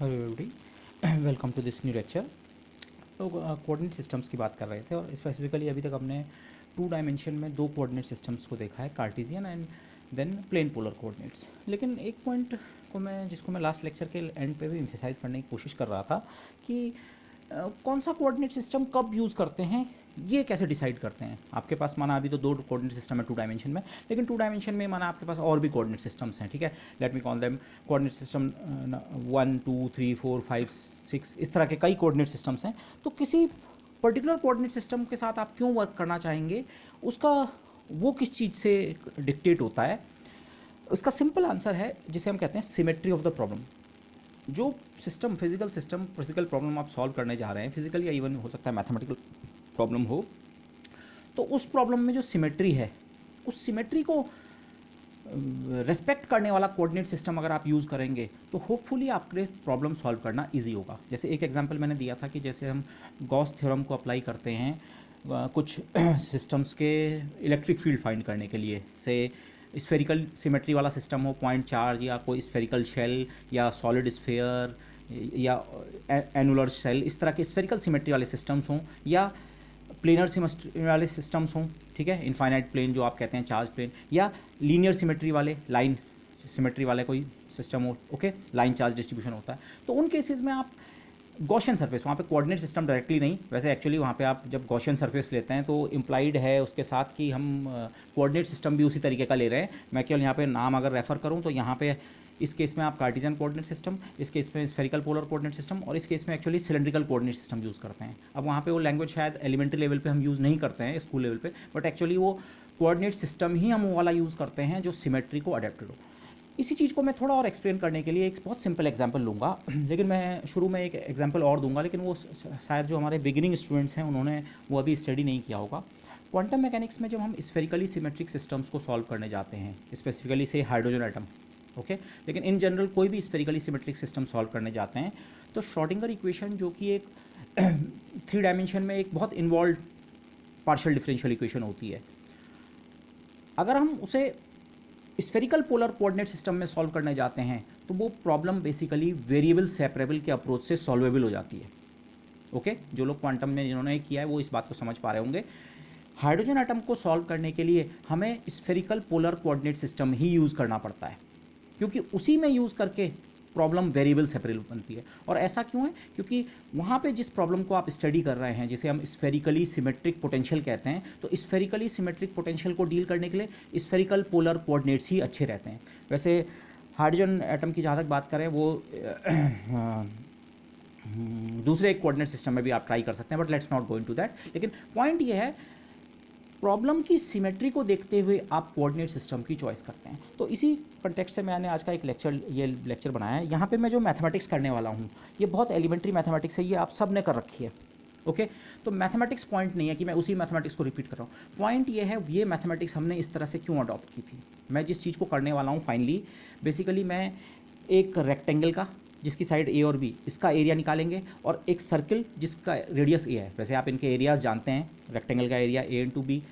Hello everybody, welcome to this new lecture. तो coordinate systems की बात कर रहे थे और स्पेसिफिकली अभी तक हमने टू डायमेंशन में दो कोऑर्डिनेट सिस्टम्स को देखा है, Cartesian and then plane polar coordinates. लेकिन एक पॉइंट को जिसको मैं लास्ट लेक्चर के एंड पे भी एम्फेसाइज करने की कोशिश कर रहा था कि कौन सा कोऑर्डिनेट सिस्टम कब यूज़ करते हैं, ये कैसे डिसाइड करते हैं। आपके पास माना अभी तो दो कोऑर्डिनेट सिस्टम है टू डायमेंशन में, लेकिन टू डायमेंशन में माना आपके पास और भी कोऑर्डिनेट सिस्टम्स हैं, ठीक है। Let me call them coordinate system 1 2 3 4 5 6, इस तरह के कई कोऑर्डिनेट सिस्टम्स हैं। तो किसी पर्टिकुलर कोऑर्डिनेट सिस्टम के साथ आप क्यों वर्क करना चाहेंगे, उसका वो किस चीज़ से डिक्टेट होता है। उसका सिंपल आंसर है जिसे हम कहते हैं सिमेट्री ऑफ द प्रॉब्लम। जो फिजिकल प्रॉब्लम आप सॉल्व करने जा रहे हैं, फिजिकल या इवन हो सकता है मैथमेटिकल प्रॉब्लम हो, तो उस प्रॉब्लम में जो सिमेट्री है, उस सिमेट्री को रेस्पेक्ट करने वाला कोऑर्डिनेट सिस्टम अगर आप यूज़ करेंगे तो होपफुली आपके प्रॉब्लम सॉल्व करना इजी होगा। जैसे एक एग्जांपल मैंने दिया था कि जैसे हम गॉस थ्योरम को अप्लाई करते हैं कुछ सिस्टम्स के इलेक्ट्रिक फील्ड फाइंड करने के लिए, से स्फेरिकल सिमेट्री वाला सिस्टम हो, पॉइंट चार्ज या कोई स्फेरिकल शेल या सॉलिड स्फेयर या एनुलर शेल, इस तरह के स्फेरिकल सिमेट्री वाले सिस्टम्स हों या प्लेनर सिमेट्री वाले सिस्टम्स हों, ठीक है, इनफाइनाइट प्लेन जो आप कहते हैं चार्ज प्लेन, या लीनियर सिमेट्री वाले लाइन सिमेट्री वाले कोई सिस्टम हो, ओके, लाइन चार्ज डिस्ट्रीब्यूशन होता है। तो उन केसेस में आप गॉसियन सरफेस, वहाँ पे कोऑर्डिनेट सिस्टम डायरेक्टली नहीं, वैसे एक्चुअली वहाँ पे आप जब गॉसियन सरफेस लेते हैं तो इम्प्लाइड है उसके साथ कि हम कोऑर्डिनेट सिस्टम भी उसी तरीके का ले रहे हैं। मैं केवल यहाँ पे नाम अगर रेफ़र करूँ तो यहाँ पे इस केस में आप कार्टेशियन कोऑर्डिनेट सिस्टम, इस केस में स्फेरिकल पोलर कोऑर्डिनेट सिस्टम, और इस केस में actually cylindrical coordinate system use करते हैं। अब वहाँ पे वो लैंग्वेज शायद एलिमेंट्री लेवल पे हम यूज़ नहीं करते हैं, स्कूल लेवल पे, बट एक्चुअली वो कोऑर्डिनेट सिस्टम ही हम वो वाला यूज़ करते हैं जो सिमेट्री को अडेप्टेड हो। इसी चीज़ को मैं थोड़ा और एक्सप्लेन करने के लिए एक बहुत सिंपल एग्जांपल लूँगा, लेकिन मैं शुरू में एक एग्जांपल और दूंगा, लेकिन वो शायद जो हमारे बिगिनिंग स्टूडेंट्स हैं उन्होंने वो अभी स्टडी नहीं किया होगा। क्वांटम मैकेनिक्स में जब हम स्फेरिकली सिमेट्रिक सिस्टम्स को सॉल्व करने जाते हैं, स्पेसिफिकली से हाइड्रोजन एटम, ओके, लेकिन इन जनरल कोई भी स्फेरिकली सिमेट्रिक सिस्टम सॉल्व करने जाते हैं, तो श्रोडिंगर इक्वेशन जो कि एक 3 डायमेंशन में एक बहुत इन्वॉल्व पार्शियल डिफरेंशियल इक्वेशन होती है, अगर हम उसे स्फेरिकल पोलर कोऑर्डिनेट सिस्टम में सॉल्व करने जाते हैं तो वो प्रॉब्लम बेसिकली वेरिएबल सेपरेबल के अप्रोच से सॉल्वेबल हो जाती है। ओके, जो लोग क्वांटम में जिन्होंने किया है वो इस बात को समझ पा रहे होंगे। हाइड्रोजन एटम को सॉल्व करने के लिए हमें स्फेरिकल पोलर कोऑर्डिनेट सिस्टम ही यूज़ करना पड़ता है, क्योंकि उसी में यूज़ करके प्रॉब्लम वेरिएबल सेपरेबल बनती है। और ऐसा क्यों है? क्योंकि वहाँ पे जिस प्रॉब्लम को आप स्टडी कर रहे हैं, जिसे हम स्फेरिकली सिमेट्रिक पोटेंशियल कहते हैं, तो स्फेरिकली सिमेट्रिक पोटेंशियल को डील करने के लिए स्फेरिकल पोलर कोऑर्डिनेट्स ही अच्छे रहते हैं। वैसे हाइड्रोजन एटम की जहाँ तक बात करें वो दूसरे एक कोऑर्डिनेट सिस्टम में भी आप ट्राई कर सकते हैं, but let's not go into that. लेकिन पॉइंट ये है, प्रॉब्लम की सिमेट्री को देखते हुए आप कोऑर्डिनेट सिस्टम की चॉइस करते हैं। तो इसी कंटेक्स्ट से मैंने आज का एक लेक्चर बनाया है। यहाँ पे मैं जो मैथमेटिक्स करने वाला हूँ ये बहुत एलिमेंट्री मैथमेटिक्स है, ये आप सब ने कर रखी है, ओके। तो मैथमेटिक्स पॉइंट नहीं है कि मैं उसी मैथमेटिक्स को रिपीट कर रहा हूँ। पॉइंट ये है, ये मैथमेटिक्स हमने इस तरह से क्यों अडॉप्ट की थी। मैं जिस चीज़ को करने वाला हूँ फाइनली, बेसिकली मैं एक रेक्टेंगल का जिसकी साइड ए और बी, इसका एरिया निकालेंगे, और एक सर्किल जिसका रेडियस ए है। वैसे आप इनके एरियाज जानते हैं, रेक्टेंगल का area a into b,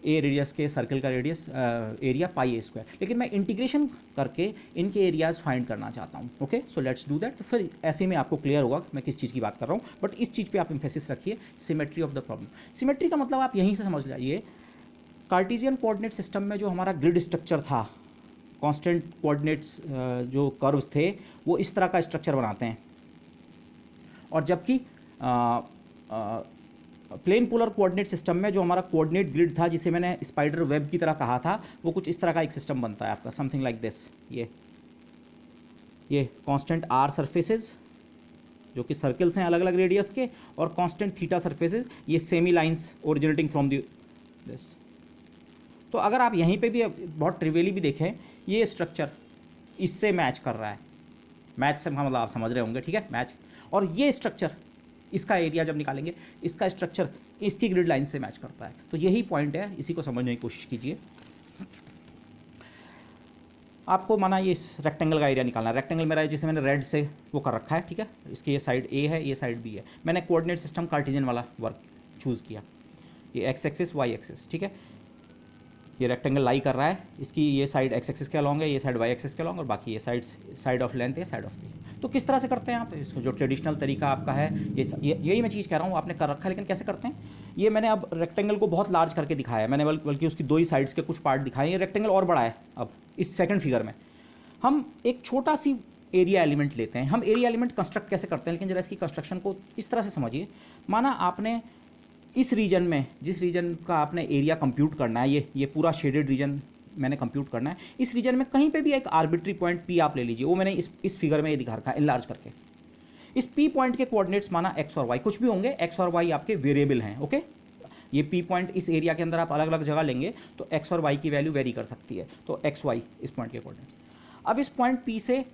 a radius के सर्किल का radius area pi a square, लेकिन मैं इंटीग्रेशन करके इनके एरियाज फाइंड करना चाहता हूँ। Okay, so let's do that. तो फिर ऐसे में आपको क्लियर होगा मैं किस चीज़ की बात कर रहा हूँ, बट इस चीज़ पे आप एम्फेसिस रखिए, symmetry of the problem. Symmetry का मतलब आप यहीं से समझ जाइए, कार्टेशियन कोऑर्डिनेट सिस्टम में जो हमारा ग्रिड स्ट्रक्चर था, कांस्टेंट कोऑर्डिनेट्स जो कर्व्स थे वो इस तरह का स्ट्रक्चर बनाते हैं, और जबकि प्लेन पोलर कोऑर्डिनेट सिस्टम में जो हमारा कोऑर्डिनेट ग्रिड था, जिसे मैंने स्पाइडर वेब की तरह कहा था, वो कुछ इस तरह का एक सिस्टम बनता है आपका, समथिंग लाइक दिस। ये कांस्टेंट आर सरफेसेस जो कि सर्कल्स हैं अलग अलग रेडियस के, और कांस्टेंट थीटा सरफेसेस, ये semi lines originating from this. तो अगर आप यहीं पे भी बहुत ट्रिवियली भी देखें, ये स्ट्रक्चर इससे मैच कर रहा है, मैच से मतलब आप समझ रहे होंगे, ठीक है, मैच। और ये स्ट्रक्चर, इसका एरिया जब निकालेंगे, इसका स्ट्रक्चर इसकी ग्रिड लाइन से मैच करता है। तो यही पॉइंट है, इसी को समझने की कोशिश कीजिए। आपको माना ये इस रेक्टेंगल का एरिया निकालना है, रेक्टेंगल मेरा है जिसे मैंने रेड से वो कर रखा है, ठीक है, इसकी ये साइड ए है, ये साइड बी है। मैंने कोऑर्डिनेट सिस्टम कार्टेशियन वाला वर्क चूज़ किया, ये एक्स एक्सिस वाई एक्सिस, ठीक है। ये रेक्टेंगल लाई कर रहा है, इसकी ये साइड एक्स एक्सिस के अलॉन्ग है, ये साइड वाई एक्सिस के अलॉन्ग, और बाकी ये साइड ऑफ लेंथ है, साइड ऑफ पी। तो किस तरह से करते हैं आप इसको? जो ट्रेडिशनल तरीका आपका है, यही मैं चीज़ कह रहा हूँ, आपने कर रखा है, लेकिन कैसे करते हैं? ये मैंने अब रेक्टेंगल को बहुत लार्ज करके दिखाया है, मैंने बल्कि उसकी 2 ही साइड्स के कुछ पार्ट दिखाए हैं। ये रेक्टेंगल और बड़ा है। अब इस सेकंड फिगर में हम एक छोटा सी एरिया एलिमेंट लेते हैं। हम एरिया एलिमेंट कंस्ट्रक्ट कैसे करते हैं, लेकिन जरा इसकी कंस्ट्रक्शन को इस तरह से समझिए। माना आपने इस रीजन में, जिस रीजन का आपने एरिया कंप्यूट करना है, ये पूरा शेडेड रीजन मैंने कंप्यूट करना है, इस रीजन में कहीं पे भी एक आर्बिट्री पॉइंट पी आप ले लीजिए। वो मैंने इस फिगर में ये दिखा रखा है इनलार्ज करके। इस पी पॉइंट के कोऑर्डिनेट्स माना एक्स और वाई कुछ भी होंगे, एक्स और वाई आपके वेरिएबल हैं। ओके, ये पी पॉइंट इस एरिया के अंदर आप अलग अलग जगह लेंगे तो एक्स और वाई की वैल्यू वेरी कर सकती है। तो एक्स वाई इस पॉइंट के कोऑर्डिनेट्स। अब इस पॉइंट पी से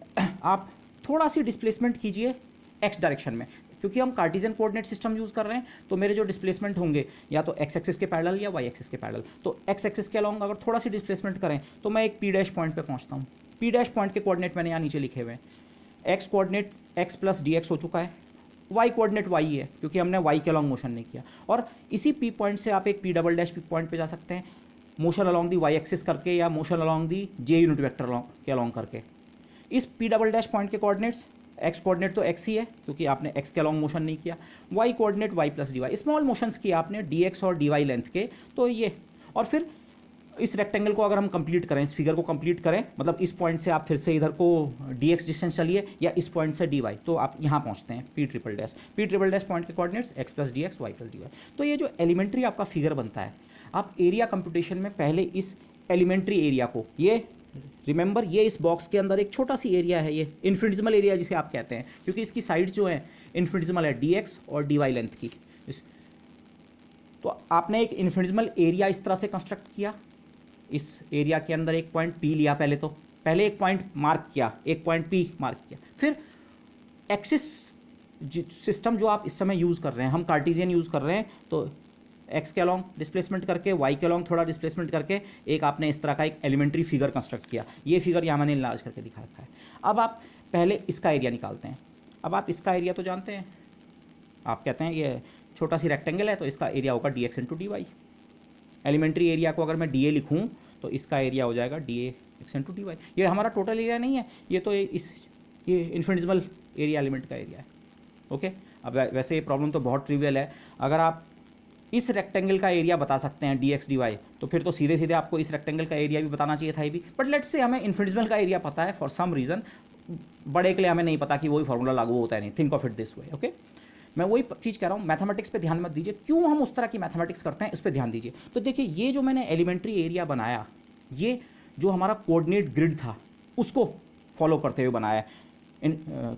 आप थोड़ा सी डिस्प्लेसमेंट कीजिए एक्स डायरेक्शन में, क्योंकि हम कार्टेशियन कोऑर्डिनेट सिस्टम यूज़ कर रहे हैं, तो मेरे जो डिस्प्लेसमेंट होंगे या तो एक्स एक्सिस के पैरेलल या वाई एक्सिस के पैरेलल। तो एक्स एक्सिस के अलॉन्ग अगर थोड़ा सी डिस्प्लेसमेंट करें तो मैं एक पी डैश पॉइंट पे पहुंचता हूँ। पी डैश पॉइंट के कोऑर्डिनेट मैंने यहाँ नीचे लिखे हुए हैं। X coordinate x plus d x हो चुका है, वाई कोऑर्डिनेट वाई है क्योंकि हमने वाई के अलॉन्ग मोशन नहीं किया। और इसी पी पॉइंट से आप एक p double dash p point पे जा सकते हैं, motion along the y axis करके या motion along the j unit vector के अलॉन्ग करके। इस पी डबल डैश पॉइंट के कोऑर्डिनेट्स, एक्स कोऑर्डिनेट तो एक्स ही है क्योंकि आपने एक्स के अलॉन्ग मोशन नहीं किया, y coordinate y plus d y, small motions किए आपने डी एक्स और डी वाई लेंथ के, तो ये। और फिर इस रेक्टेंगल को अगर हम कंप्लीट करें, इस फिगर को कंप्लीट करें, मतलब इस पॉइंट से आप फिर से इधर को डी एक्स डिस्टेंस चलिए या इस पॉइंट से डी वाई, तो आप यहाँ पहुँचते हैं पी ट्रिपल डैश पॉइंट के coordinates x plus d x y plus d y. तो ये जो एलिमेंट्री आपका फिगर बनता है, आप एरिया कंप्यूटेशन में पहले इस एलिमेंट्री एरिया को, ये रिमेंबर ये इस बॉक्स के अंदर एक छोटा सी एरिया है, ये इन्फिनिटिसिमल एरिया जिसे आप कहते हैं, क्योंकि इसकी साइड्स जो है इन्फिनिटिसिमल है, डी एक्स और डी वाई लेंथ की। तो आपने एक इन्फिनिटिसिमल एरिया इस तरह से कंस्ट्रक्ट किया। इस एरिया के अंदर एक पॉइंट पी लिया, पहले एक पॉइंट मार्क किया, एक पॉइंट पी मार्क किया। फिर एक्सिस सिस्टम जो आप इस समय यूज़ कर रहे हैं, हम कार्टेशियन यूज़ कर रहे हैं, तो एक्स के अलॉन्ग डिस्प्लेसमेंट करके, वाई के अलॉन्ग थोड़ा डिस्प्लेसमेंट करके एक आपने इस तरह का एक एलिमेंट्री फिगर कंस्ट्रक्ट किया। ये फिगर यहाँ मैंने लार्ज करके दिखा रखा है। अब आप पहले इसका एरिया निकालते हैं। अब आप इसका एरिया तो जानते हैं, आप कहते हैं ये छोटा सी रेक्टेंगल है तो इसका एरिया होगा d x into d y. Elementary area को अगर मैं डी ए लिखूँ तो इसका एरिया हो जाएगा d a x into d y. ये हमारा टोटल एरिया नहीं है, ये तो ये इन्फिनिटिसिमल एरिया एलिमेंट का एरिया है। ओके, अब वैसे ये प्रॉब्लम तो बहुत ट्रिवियल है। अगर आप इस रेक्टेंगल का एरिया बता सकते हैं डी एक्स डी वाई, तो फिर तो सीधे सीधे आपको इस रेक्टेंगल का एरिया भी बताना चाहिए था ये भी। बट लेट्स से हमें इन्फिनिटिसिमल का एरिया पता है फॉर सम रीज़न, बड़े के लिए हमें नहीं पता कि वही फॉर्मूला लागू होता है नहीं। Think of it this way. Okay, मैं वही चीज़ कह रहा हूँ, मैथमेटिक्स पे ध्यान मत दीजिए, क्यों हम उस तरह की मैथमेटिक्स करते हैं इस पर ध्यान दीजिए। तो देखिए, ये जो मैंने एलिमेंट्री एरिया बनाया, ये जो हमारा कोऑर्डिनेट ग्रिड था उसको फॉलो करते हुए बनाया है। इन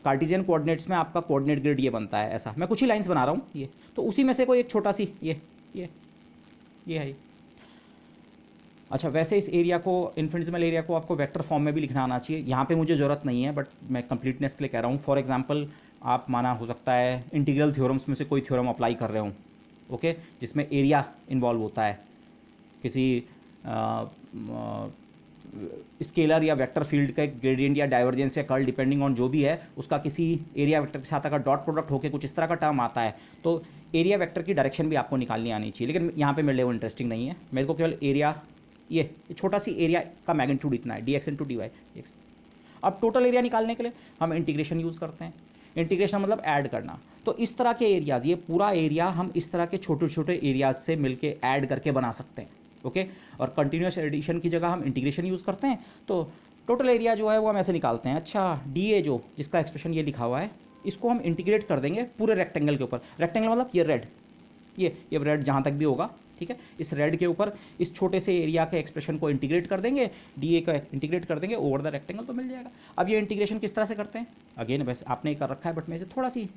कार्टेशियन कोऑर्डिनेट्स में आपका कोऑर्डिनेट ग्रिड ये बनता है ऐसा। मैं कुछ ही लाइंस बना रहा हूँ ये, तो उसी में से कोई एक छोटा सी ये है। अच्छा, वैसे इस एरिया को, इन्फिनिटिसिमल एरिया को आपको वेक्टर फॉर्म में भी लिखना आना चाहिए। यहाँ पे मुझे ज़रूरत नहीं है, बट मैं कंप्लीटनेस के लिए कह रहा हूँ। फॉर एग्जांपल, आप माना हो सकता है इंटीग्रल थ्योरम्स में से कोई थ्योरम अप्लाई कर रहे हो, ओके, जिसमें एरिया इन्वॉल्व होता है, किसी स्केलर या वेक्टर फील्ड का ग्रेडियंट या डाइवर्जेंस या कर्ल डिपेंडिंग ऑन जो भी है, उसका किसी एरिया वेक्टर के साथ अगर डॉट प्रोडक्ट होकर कुछ इस तरह का टर्म आता है, तो एरिया वेक्टर की डायरेक्शन भी आपको निकालनी आनी चाहिए। लेकिन यहाँ पे मेरे लिए वो इंटरेस्टिंग नहीं है, मेरे को केवल एरिया, ये छोटा सी एरिया का मैग्नीट्यूड इतना है, d x into d y. अब टोटल एरिया निकालने के लिए हम इंटीग्रेशन यूज़ करते हैं। इंटीग्रेशन मतलब ऐड करना। तो इस तरह के एरियाज़, ये पूरा एरिया हम इस तरह के छोटे छोटे एरियाज से मिलके ऐड करके बना सकते हैं। ओके, और कंटिन्यूस एडिशन की जगह हम इंटीग्रेशन यूज़ करते हैं, तो टोटल एरिया जो है वो हम ऐसे निकालते हैं। अच्छा, डी ए जो, जिसका एक्सप्रेशन ये लिखा हुआ है, इसको हम इंटीग्रेट कर देंगे पूरे रेक्टेंगल के ऊपर। रेक्टेंगल मतलब ये रेड, ये रेड जहाँ तक भी होगा, ठीक है, इस रेड के ऊपर इस छोटे से एरिया के एक्सप्रेशन को इंटीग्रेट कर देंगे, डी ए का इंटीग्रेट कर देंगे ओवर द रेक्टेंगल, तो मिल जाएगा। अब ये इंटीग्रेशन किस तरह से करते हैं, अगेन वैसे आपने कर रखा है, बट मैं इसे थोड़ा सी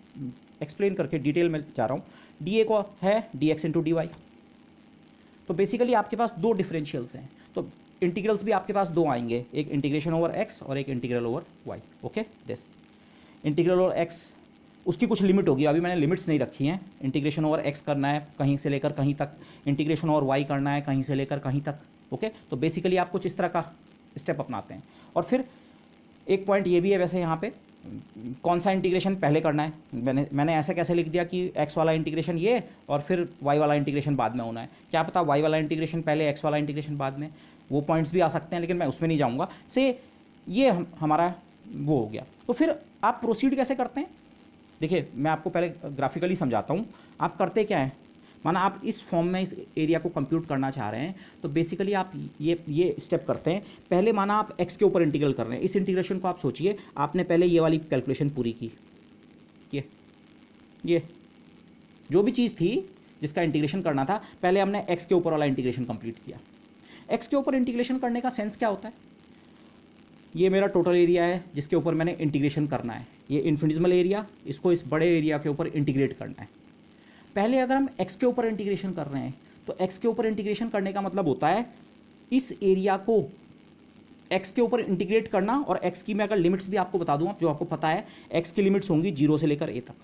एक्सप्लेन करके डिटेल में जा रहा हूँ। डी ए को है d x into d y. तो बेसिकली आपके पास दो डिफरेंशियल्स हैं, तो इंटीग्रल्स भी आपके पास दो आएंगे, एक इंटीग्रेशन ओवर एक्स और एक integral over y. Okay, this integral over x, उसकी कुछ लिमिट होगी, अभी मैंने लिमिट्स नहीं रखी हैं। इंटीग्रेशन ओवर एक्स करना है कहीं से लेकर कहीं तक, इंटीग्रेशन ओवर वाई करना है कहीं से लेकर कहीं तक। ओके, तो बेसिकली आप कुछ इस तरह का स्टेप अपनाते हैं। और फिर एक पॉइंट ये भी है वैसे यहाँ पे कौन सा इंटीग्रेशन पहले करना है। मैंने ऐसा कैसे लिख दिया कि x वाला इंटीग्रेशन ये और फिर y वाला इंटीग्रेशन बाद में होना है। क्या पता y वाला इंटीग्रेशन पहले x वाला इंटीग्रेशन बाद में, वो पॉइंट्स भी आ सकते हैं, लेकिन मैं उसमें नहीं जाऊँगा। से ये हमारा वो हो गया। तो फिर आप प्रोसीड कैसे करते हैं, देखिए मैं आपको पहले ग्राफिकली समझाता हूँ। आप करते क्या है, माना आप इस फॉर्म में इस एरिया को कंप्यूट करना चाह रहे हैं, तो बेसिकली आप ये स्टेप करते हैं। पहले माना आप x के ऊपर इंटीग्रल कर रहे हैं, इस इंटीग्रेशन को आप सोचिए, आपने पहले ये वाली कैलकुलेशन पूरी की, ये जो भी चीज़ थी जिसका इंटीग्रेशन करना था, पहले हमने x के ऊपर वाला इंटीग्रेशन कंप्लीट किया। x के ऊपर इंटीग्रेशन करने का सेंस क्या होता है, ये मेरा टोटल एरिया है जिसके ऊपर मैंने इंटीग्रेशन करना है, ये इन्फिनिटेसिमल एरिया, इसको इस बड़े एरिया के ऊपर इंटीग्रेट करना है। पहले अगर हम x के ऊपर इंटीग्रेशन कर रहे हैं, तो x के ऊपर इंटीग्रेशन करने का मतलब होता है इस एरिया को x के ऊपर इंटीग्रेट करना। और x की मैं अगर लिमिट्स भी आपको बता दूँ, जो आपको पता है x की लिमिट्स होंगी 0 से लेकर a तक।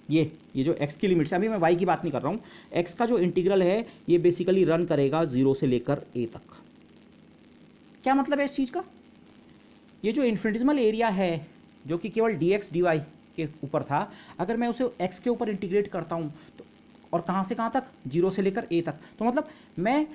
ये जो x की लिमिट्स है, अभी मैं y की बात नहीं कर रहा हूँ, x का जो इंटीग्रल है ये बेसिकली रन करेगा 0 से लेकर a तक। क्या मतलब है इस चीज़ का, ये जो इन्फिनिटेसिमल एरिया है जो कि केवल dx dy के ऊपर था, अगर मैं उसे x के ऊपर इंटीग्रेट करता हूँ तो, और कहाँ से कहाँ तक, 0 से लेकर a तक, तो मतलब मैं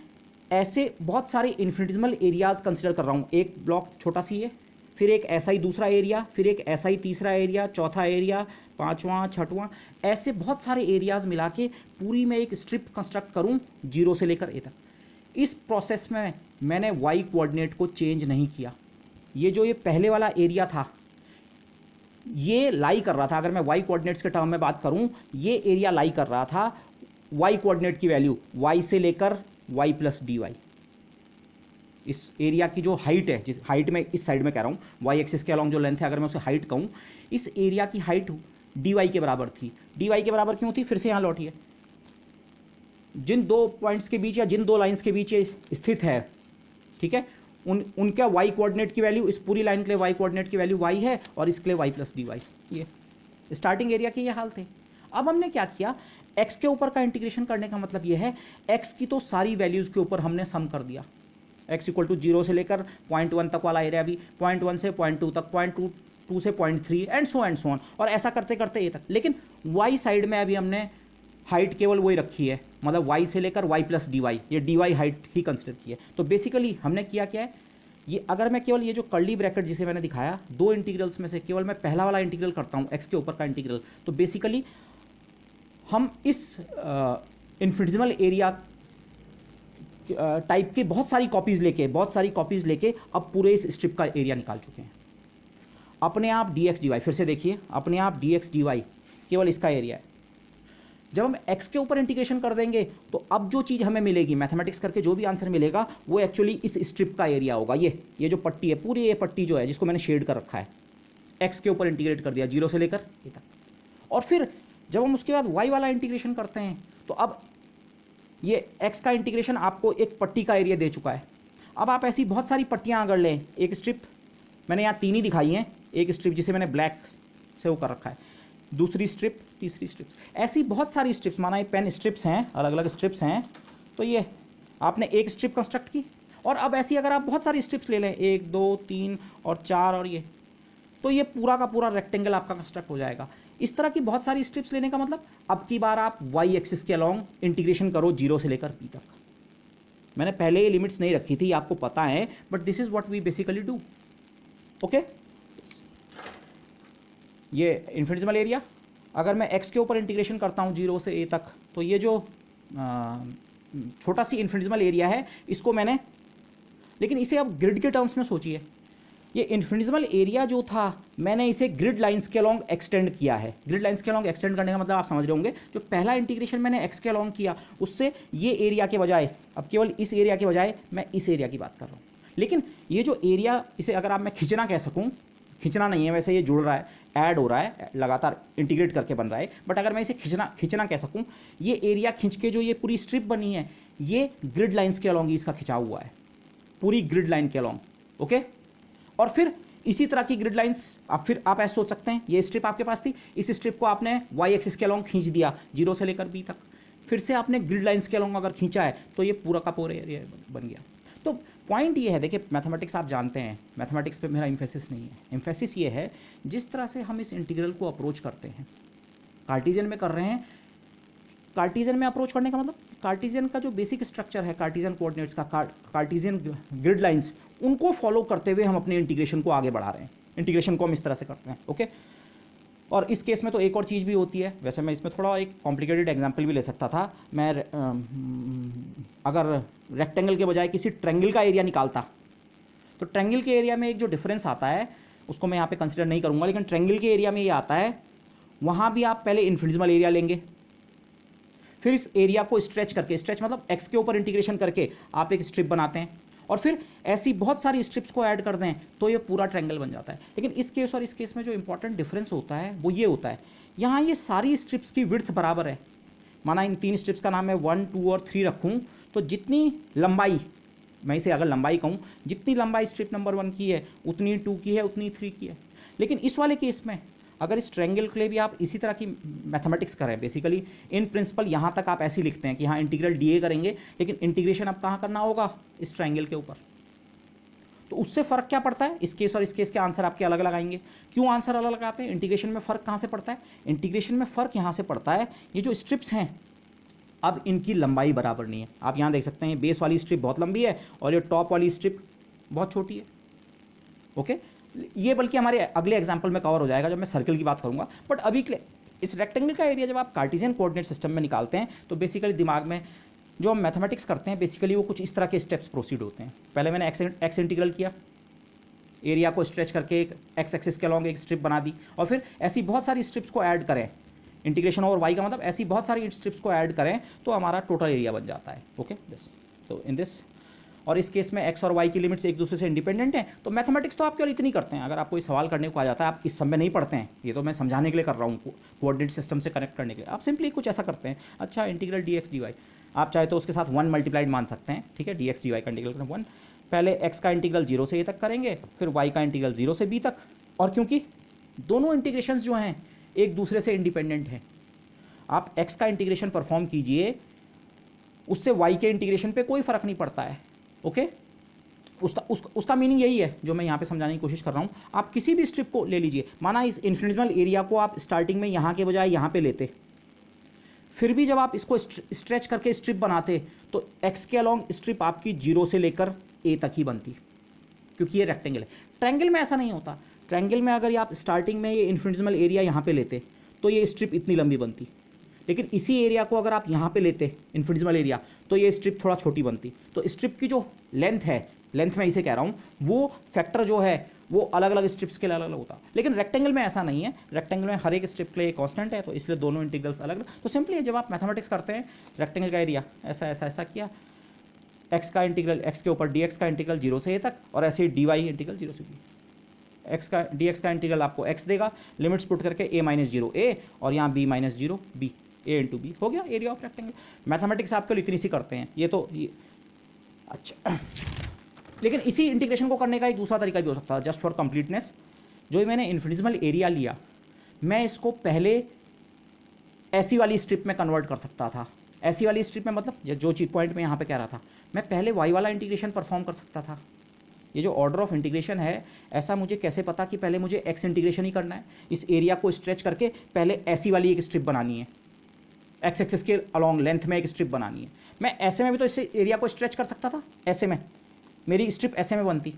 ऐसे बहुत सारे इन्फिनिटेसिमल एरियाज़ कंसिडर कर रहा हूँ। एक ब्लॉक छोटा सी है, फिर एक ऐसा ही दूसरा एरिया, फिर एक ऐसा ही तीसरा एरिया, चौथा एरिया, पाँचवां, छठवां, ऐसे बहुत सारे एरियाज़ मिला के पूरी मैं एक स्ट्रिप कंस्ट्रक्ट करूँ 0 से लेकर a तक। इस प्रोसेस में मैंने y कोऑर्डिनेट को चेंज नहीं किया। ये जो ये पहले वाला एरिया था ये लाई कर रहा था, अगर मैं y कोऑर्डिनेट्स के टर्म में बात करूं, ये एरिया लाई कर रहा था y कोऑर्डिनेट की वैल्यू y से लेकर y प्लस डी वाई। इस एरिया की जो हाइट है, जिस हाइट में इस साइड में कह रहा हूँ, y एक्सिस के अलॉन्ग जो लेंथ है, अगर मैं उसे हाइट कहूँ, इस एरिया की हाइट डी वाई के बराबर थी। डी वाई के बराबर क्यों थी, फिर से यहाँ लौटिए, जिन दो पॉइंट्स के बीच या जिन दो लाइंस के बीच ये स्थित है, ठीक है, उनका y कोऑर्डिनेट की वैल्यू, इस पूरी लाइन के लिए y कोऑर्डिनेट की वैल्यू y है और इसके लिए y प्लस डी वाई। ये स्टार्टिंग एरिया के ये हाल थे। अब हमने क्या किया, x के ऊपर का इंटीग्रेशन करने का मतलब ये है, x की तो सारी वैल्यूज़ के ऊपर हमने सम कर दिया। x इक्वल टू 0 से लेकर 0.1 तक वाला एरिया भी, 0.1 से 0.2 तक, 0.2 से 0.3 एंड सो ऑन, और ऐसा करते करते ये तक। लेकिन y साइड में अभी हमने हाइट केवल वही रखी है, मतलब y से लेकर y प्लस डी वाई, ये डी वाई हाइट ही कंसिडर की है। तो बेसिकली हमने किया क्या है, ये अगर मैं केवल ये जो कर्ली ब्रैकेट जिसे मैंने दिखाया, दो इंटीग्रल्स में से केवल मैं पहला वाला इंटीग्रल करता हूँ x के ऊपर का इंटीग्रल, तो बेसिकली हम इस इन्फिनिटेसिमल एरिया टाइप के बहुत सारी कॉपीज़ लेके अब पूरे इस स्ट्रिप का एरिया निकाल चुके हैं। अपने आप dx dy, फिर से देखिए, अपने आप dx dy केवल इसका एरिया है। जब हम x के ऊपर इंटीग्रेशन कर देंगे तो अब जो चीज़ हमें मिलेगी, मैथमेटिक्स करके जो भी आंसर मिलेगा वो एक्चुअली इस स्ट्रिप का एरिया होगा। ये जो पट्टी है, पूरी ये पट्टी जो है जिसको मैंने शेड कर रखा है, x के ऊपर इंटीग्रेट कर दिया 0 से लेकर a तक। और फिर जब हम उसके बाद y वाला इंटीग्रेशन करते हैं तो अब ये x का इंटीग्रेशन आपको एक पट्टी का एरिया दे चुका है। अब आप ऐसी बहुत सारी पट्टियाँ अगर लें, एक स्ट्रिप मैंने यहाँ 3 ही दिखाई हैं, एक स्ट्रिप जिसे मैंने ब्लैक से वो कर रखा है, दूसरी स्ट्रिप, तीसरी स्ट्रिप, ऐसी बहुत सारी स्ट्रिप्स, माना ये पेन स्ट्रिप्स हैं, अलग अलग स्ट्रिप्स हैं, तो ये आपने एक स्ट्रिप कंस्ट्रक्ट की। और अब ऐसी अगर आप बहुत सारी स्ट्रिप्स ले लें, 1 2 3 और 4 और ये, तो ये पूरा का पूरा रेक्टेंगल आपका कंस्ट्रक्ट हो जाएगा। इस तरह की बहुत सारी स्ट्रिप्स लेने का मतलब, अब की बार आप y एक्सिस के अलॉन्ग इंटीग्रेशन करो 0 से लेकर p तक। मैंने पहले ये लिमिट्स नहीं रखी थी, आपको पता है, but this is what we basically do. Okay, ये इन्फिनिटेसिमल एरिया, अगर मैं x के ऊपर इंटीग्रेशन करता हूँ 0 से a तक, तो ये जो छोटा सी इन्फिनिटेसिमल एरिया है इसको मैंने, लेकिन इसे आप ग्रिड के टर्म्स में सोचिए, ये इन्फिनिटेसिमल एरिया जो था मैंने इसे ग्रिड लाइंस के अलॉन्ग एक्सटेंड किया है। ग्रिड लाइंस के अलॉन्ग एक्सटेंड करने का मतलब आप समझ रहे होंगे, जो पहला इंटीग्रेशन मैंने x के अलॉन्ग किया उससे ये एरिया के बजाय, अब केवल इस एरिया के बजाय मैं इस एरिया की बात कर रहा हूँ। लेकिन ये जो एरिया, इसे अगर आप मैं खींचना कह सकूँ, खींचना नहीं है वैसे, ये जुड़ रहा है, ऐड हो रहा है, लगातार इंटीग्रेट करके बन रहा है, बट अगर मैं इसे खींचना कह सकूँ, ये एरिया खींच के जो ये पूरी स्ट्रिप बनी है, ये ग्रिड लाइंस के अलॉन्ग ही इसका खिंचाव हुआ है, पूरी ग्रिड लाइन के अलॉन्ग। ओके, और फिर इसी तरह की ग्रिड लाइंस आप ऐसे सोच सकते हैं, ये स्ट्रिप आपके पास थी, इस स्ट्रिप को आपने y एक्सिस के अलॉन्ग खींच दिया 0 से लेकर b तक, फिर से आपने ग्रिड लाइंस के अलॉन्ग अगर खींचा है तो ये पूरा का पूरा एरिया बन गया। तो पॉइंट ये है, देखिए मैथमेटिक्स आप जानते हैं, मैथमेटिक्स पे मेरा इम्फेसिस नहीं है, इम्फेसिस ये है जिस तरह से हम इस इंटीग्रल को अप्रोच करते हैं, कार्टीजियन में कर रहे हैं। कार्टीजियन में अप्रोच करने का मतलब कार्टीजियन का जो बेसिक स्ट्रक्चर है कार्टीजियन कोऑर्डिनेट्स का, कार्टीजियन ग्रिड लाइंस, उनको फॉलो करते हुए हम अपने इंटीग्रेशन को आगे बढ़ा रहे हैं। इंटीग्रेशन को हम इस तरह से करते हैं, ओके। और इस केस में तो एक और चीज़ भी होती है, वैसे मैं इसमें थोड़ा एक कॉम्प्लिकेटेड एग्जांपल भी ले सकता था। मैं अगर रेक्टेंगल के बजाय किसी ट्रायंगल का एरिया निकालता, तो ट्रायंगल के एरिया में एक जो डिफरेंस आता है उसको मैं यहाँ पे कंसिडर नहीं करूँगा, लेकिन ट्रायंगल के एरिया में ये आता है, वहाँ भी आप पहले इन्फिनिटेसिमल एरिया लेंगे, फिर इस एरिया को स्ट्रेच करके, स्ट्रेच मतलब एक्स के ऊपर इंटीग्रेशन करके आप एक स्ट्रिप बनाते हैं, और फिर ऐसी बहुत सारी स्ट्रिप्स को ऐड कर दें तो ये पूरा ट्रायंगल बन जाता है। लेकिन इस केस और इस केस में जो इंपॉर्टेंट डिफरेंस होता है वो ये होता है, यहाँ ये सारी स्ट्रिप्स की विड्थ बराबर है। माना इन 3 स्ट्रिप्स का नाम मैं 1, 2 और 3 रखूँ, तो जितनी लंबाई, मैं इसे अगर लंबाई कहूँ, जितनी लंबाई स्ट्रिप नंबर 1 की है उतनी 2 की है, उतनी 3 की है। लेकिन इस वाले केस में अगर इस ट्रायंगल के लिए भी आप इसी तरह की मैथमेटिक्स करें, बेसिकली इन प्रिंसिपल यहाँ तक आप ऐसे ही लिखते हैं कि हाँ इंटीग्रल डीए करेंगे, लेकिन इंटीग्रेशन अब कहाँ करना होगा, इस ट्रायंगल के ऊपर। तो उससे फ़र्क क्या पड़ता है, इस केस और इस केस के आंसर आपके अलग अलग आएंगे। क्यों आंसर अलग अलग आते हैं, इंटीग्रेशन में फ़र्क कहाँ से पड़ता है, इंटीग्रेशन में फ़र्क यहाँ से पड़ता है, ये जो स्ट्रिप्स हैं अब इनकी लंबाई बराबर नहीं है। आप यहाँ देख सकते हैं बेस वाली स्ट्रिप बहुत लंबी है और ये टॉप वाली स्ट्रिप बहुत छोटी है, ओके। ये बल्कि हमारे अगले एग्जाम्पल में कवर हो जाएगा जब मैं सर्कल की बात करूँगा। बट अभी के लिए इस रेक्टेंगल का एरिया जब आप कार्टेशियन कोऑर्डिनेट सिस्टम में निकालते हैं तो बेसिकली दिमाग में जो हम मैथमेटिक्स करते हैं बेसिकली वो कुछ इस तरह के स्टेप्स प्रोसीड होते हैं। पहले मैंने एक्स इंटीग्रल किया, एरिया को स्ट्रेच करके एक एक्स एक्सिस के अलॉन्ग एक स्ट्रिप बना दी, और फिर ऐसी बहुत सारी स्ट्रिप्स को ऐड करें, इंटीग्रेशन ओवर वाई का मतलब ऐसी बहुत सारी स्ट्रिप्स को ऐड करें तो हमारा टोटल एरिया बन जाता है, ओके दिस। तो इन दिस, और इस केस में एक्स और वाई की लिमिट्स एक दूसरे से इंडिपेंडेंट हैं। तो मैथमेटिक्स तो आप केवल इतनी करते हैं, अगर आप कोई सवाल करने को आ जाता है, आप इस समय नहीं पढ़ते हैं, ये तो मैं समझाने के लिए कर रहा हूँ, कोऑर्डिनेट सिस्टम से कनेक्ट करने के लिए। आप सिंपली कुछ ऐसा करते हैं, अच्छा integral d x d y, आप चाहे तो उसके साथ 1 मल्टीप्लाइड मान सकते हैं, ठीक है, डी एक्स डी वाई का इंटीग्रल 1। पहले एक्स का इंटीग्रल 0 से ए तक करेंगे, फिर वाई का इंटीग्रल 0 से बी तक। और क्योंकि दोनों इंटीग्रेशंस जो हैं एक दूसरे से इंडिपेंडेंट हैं, आप एक्स का इंटीग्रेशन परफॉर्म कीजिए, उससे वाई के इंटीग्रेशन पे कोई फ़र्क नहीं पड़ता है, ओके। उसका मीनिंग यही है जो मैं यहाँ पे समझाने की कोशिश कर रहा हूँ। आप किसी भी स्ट्रिप को ले लीजिए, माना इस इन्फिनिटेसिमल एरिया को आप स्टार्टिंग में यहाँ के बजाय यहाँ पे लेते, फिर भी जब आप इसको स्ट्रेच करके स्ट्रिप बनाते तो एक्स के अलॉन्ग स्ट्रिप आपकी 0 से लेकर ए तक ही बनती, क्योंकि ये रेक्टेंगल है। ट्रायंगल में ऐसा नहीं होता, ट्रायंगल में अगर आप स्टार्टिंग में ये इन्फिनिटेसिमल एरिया यहाँ पे लेते तो ये स्ट्रिप इतनी लंबी बनती, लेकिन इसी एरिया को अगर आप यहाँ पे लेते इन्फिनिटेसिमल एरिया तो ये स्ट्रिप थोड़ा छोटी बनती। तो स्ट्रिप की जो लेंथ है, लेंथ में इसे कह रहा हूँ, वो फैक्टर जो है वो अलग अलग स्ट्रिप्स के लिए अलग अलग होता है। लेकिन रेक्टेंगल में ऐसा नहीं है, रेक्टेंगल में हर एक स्ट्रिप के लिए कांस्टेंट है, तो इसलिए दोनों इंटीग्रल्स अलग अलग। तो सिंपली जब आप मैथमेटिक्स करते हैं, रेक्टेंगल का एरिया ऐसा ऐसा ऐसा किया, एक्स का इंटीग्रल, एक्स के ऊपर डी एक्स का इंटीग्रल 0 से ए तक, और ऐसे ही डी वाई इंटीग्रल 0 से बी। एक्स का डी एक्स का इंटीग्रल आपको एक्स देगा, लिमिट्स पुट करके a माइनस 0 ए और यहाँ b minus 0 b, a into b, हो गया एरिया ऑफ रेक्टेंगल। मैथमेटिक्स आपके लिए इतनी सी करते हैं, ये तो ये अच्छा। लेकिन इसी इंटीग्रेशन को करने का एक दूसरा तरीका भी हो सकता है, जस्ट फॉर कंप्लीटनेस। जो मैंने इन्फिनिटेसिमल एरिया लिया, मैं इसको पहले ऐसी वाली स्ट्रिप में कन्वर्ट कर सकता था। ऐसी वाली स्ट्रिप में मतलब जो चीज पॉइंट में यहाँ पे कह रहा था, मैं पहले वाई वाला इंटीग्रेशन परफॉर्म कर सकता था। ये जो ऑर्डर ऑफ इंटीग्रेशन है, ऐसा मुझे कैसे पता कि पहले मुझे एक्स इंटीग्रेशन ही करना है, इस एरिया को स्ट्रेच करके पहले ऐसी वाली एक स्ट्रिप बनानी है, एक्स एक्सिस के अलॉन्ग लेंथ में एक स्ट्रिप बनानी है। मैं ऐसे में भी तो इस एरिया को स्ट्रेच कर सकता था, ऐसे में मेरी स्ट्रिप ऐसे में बनती।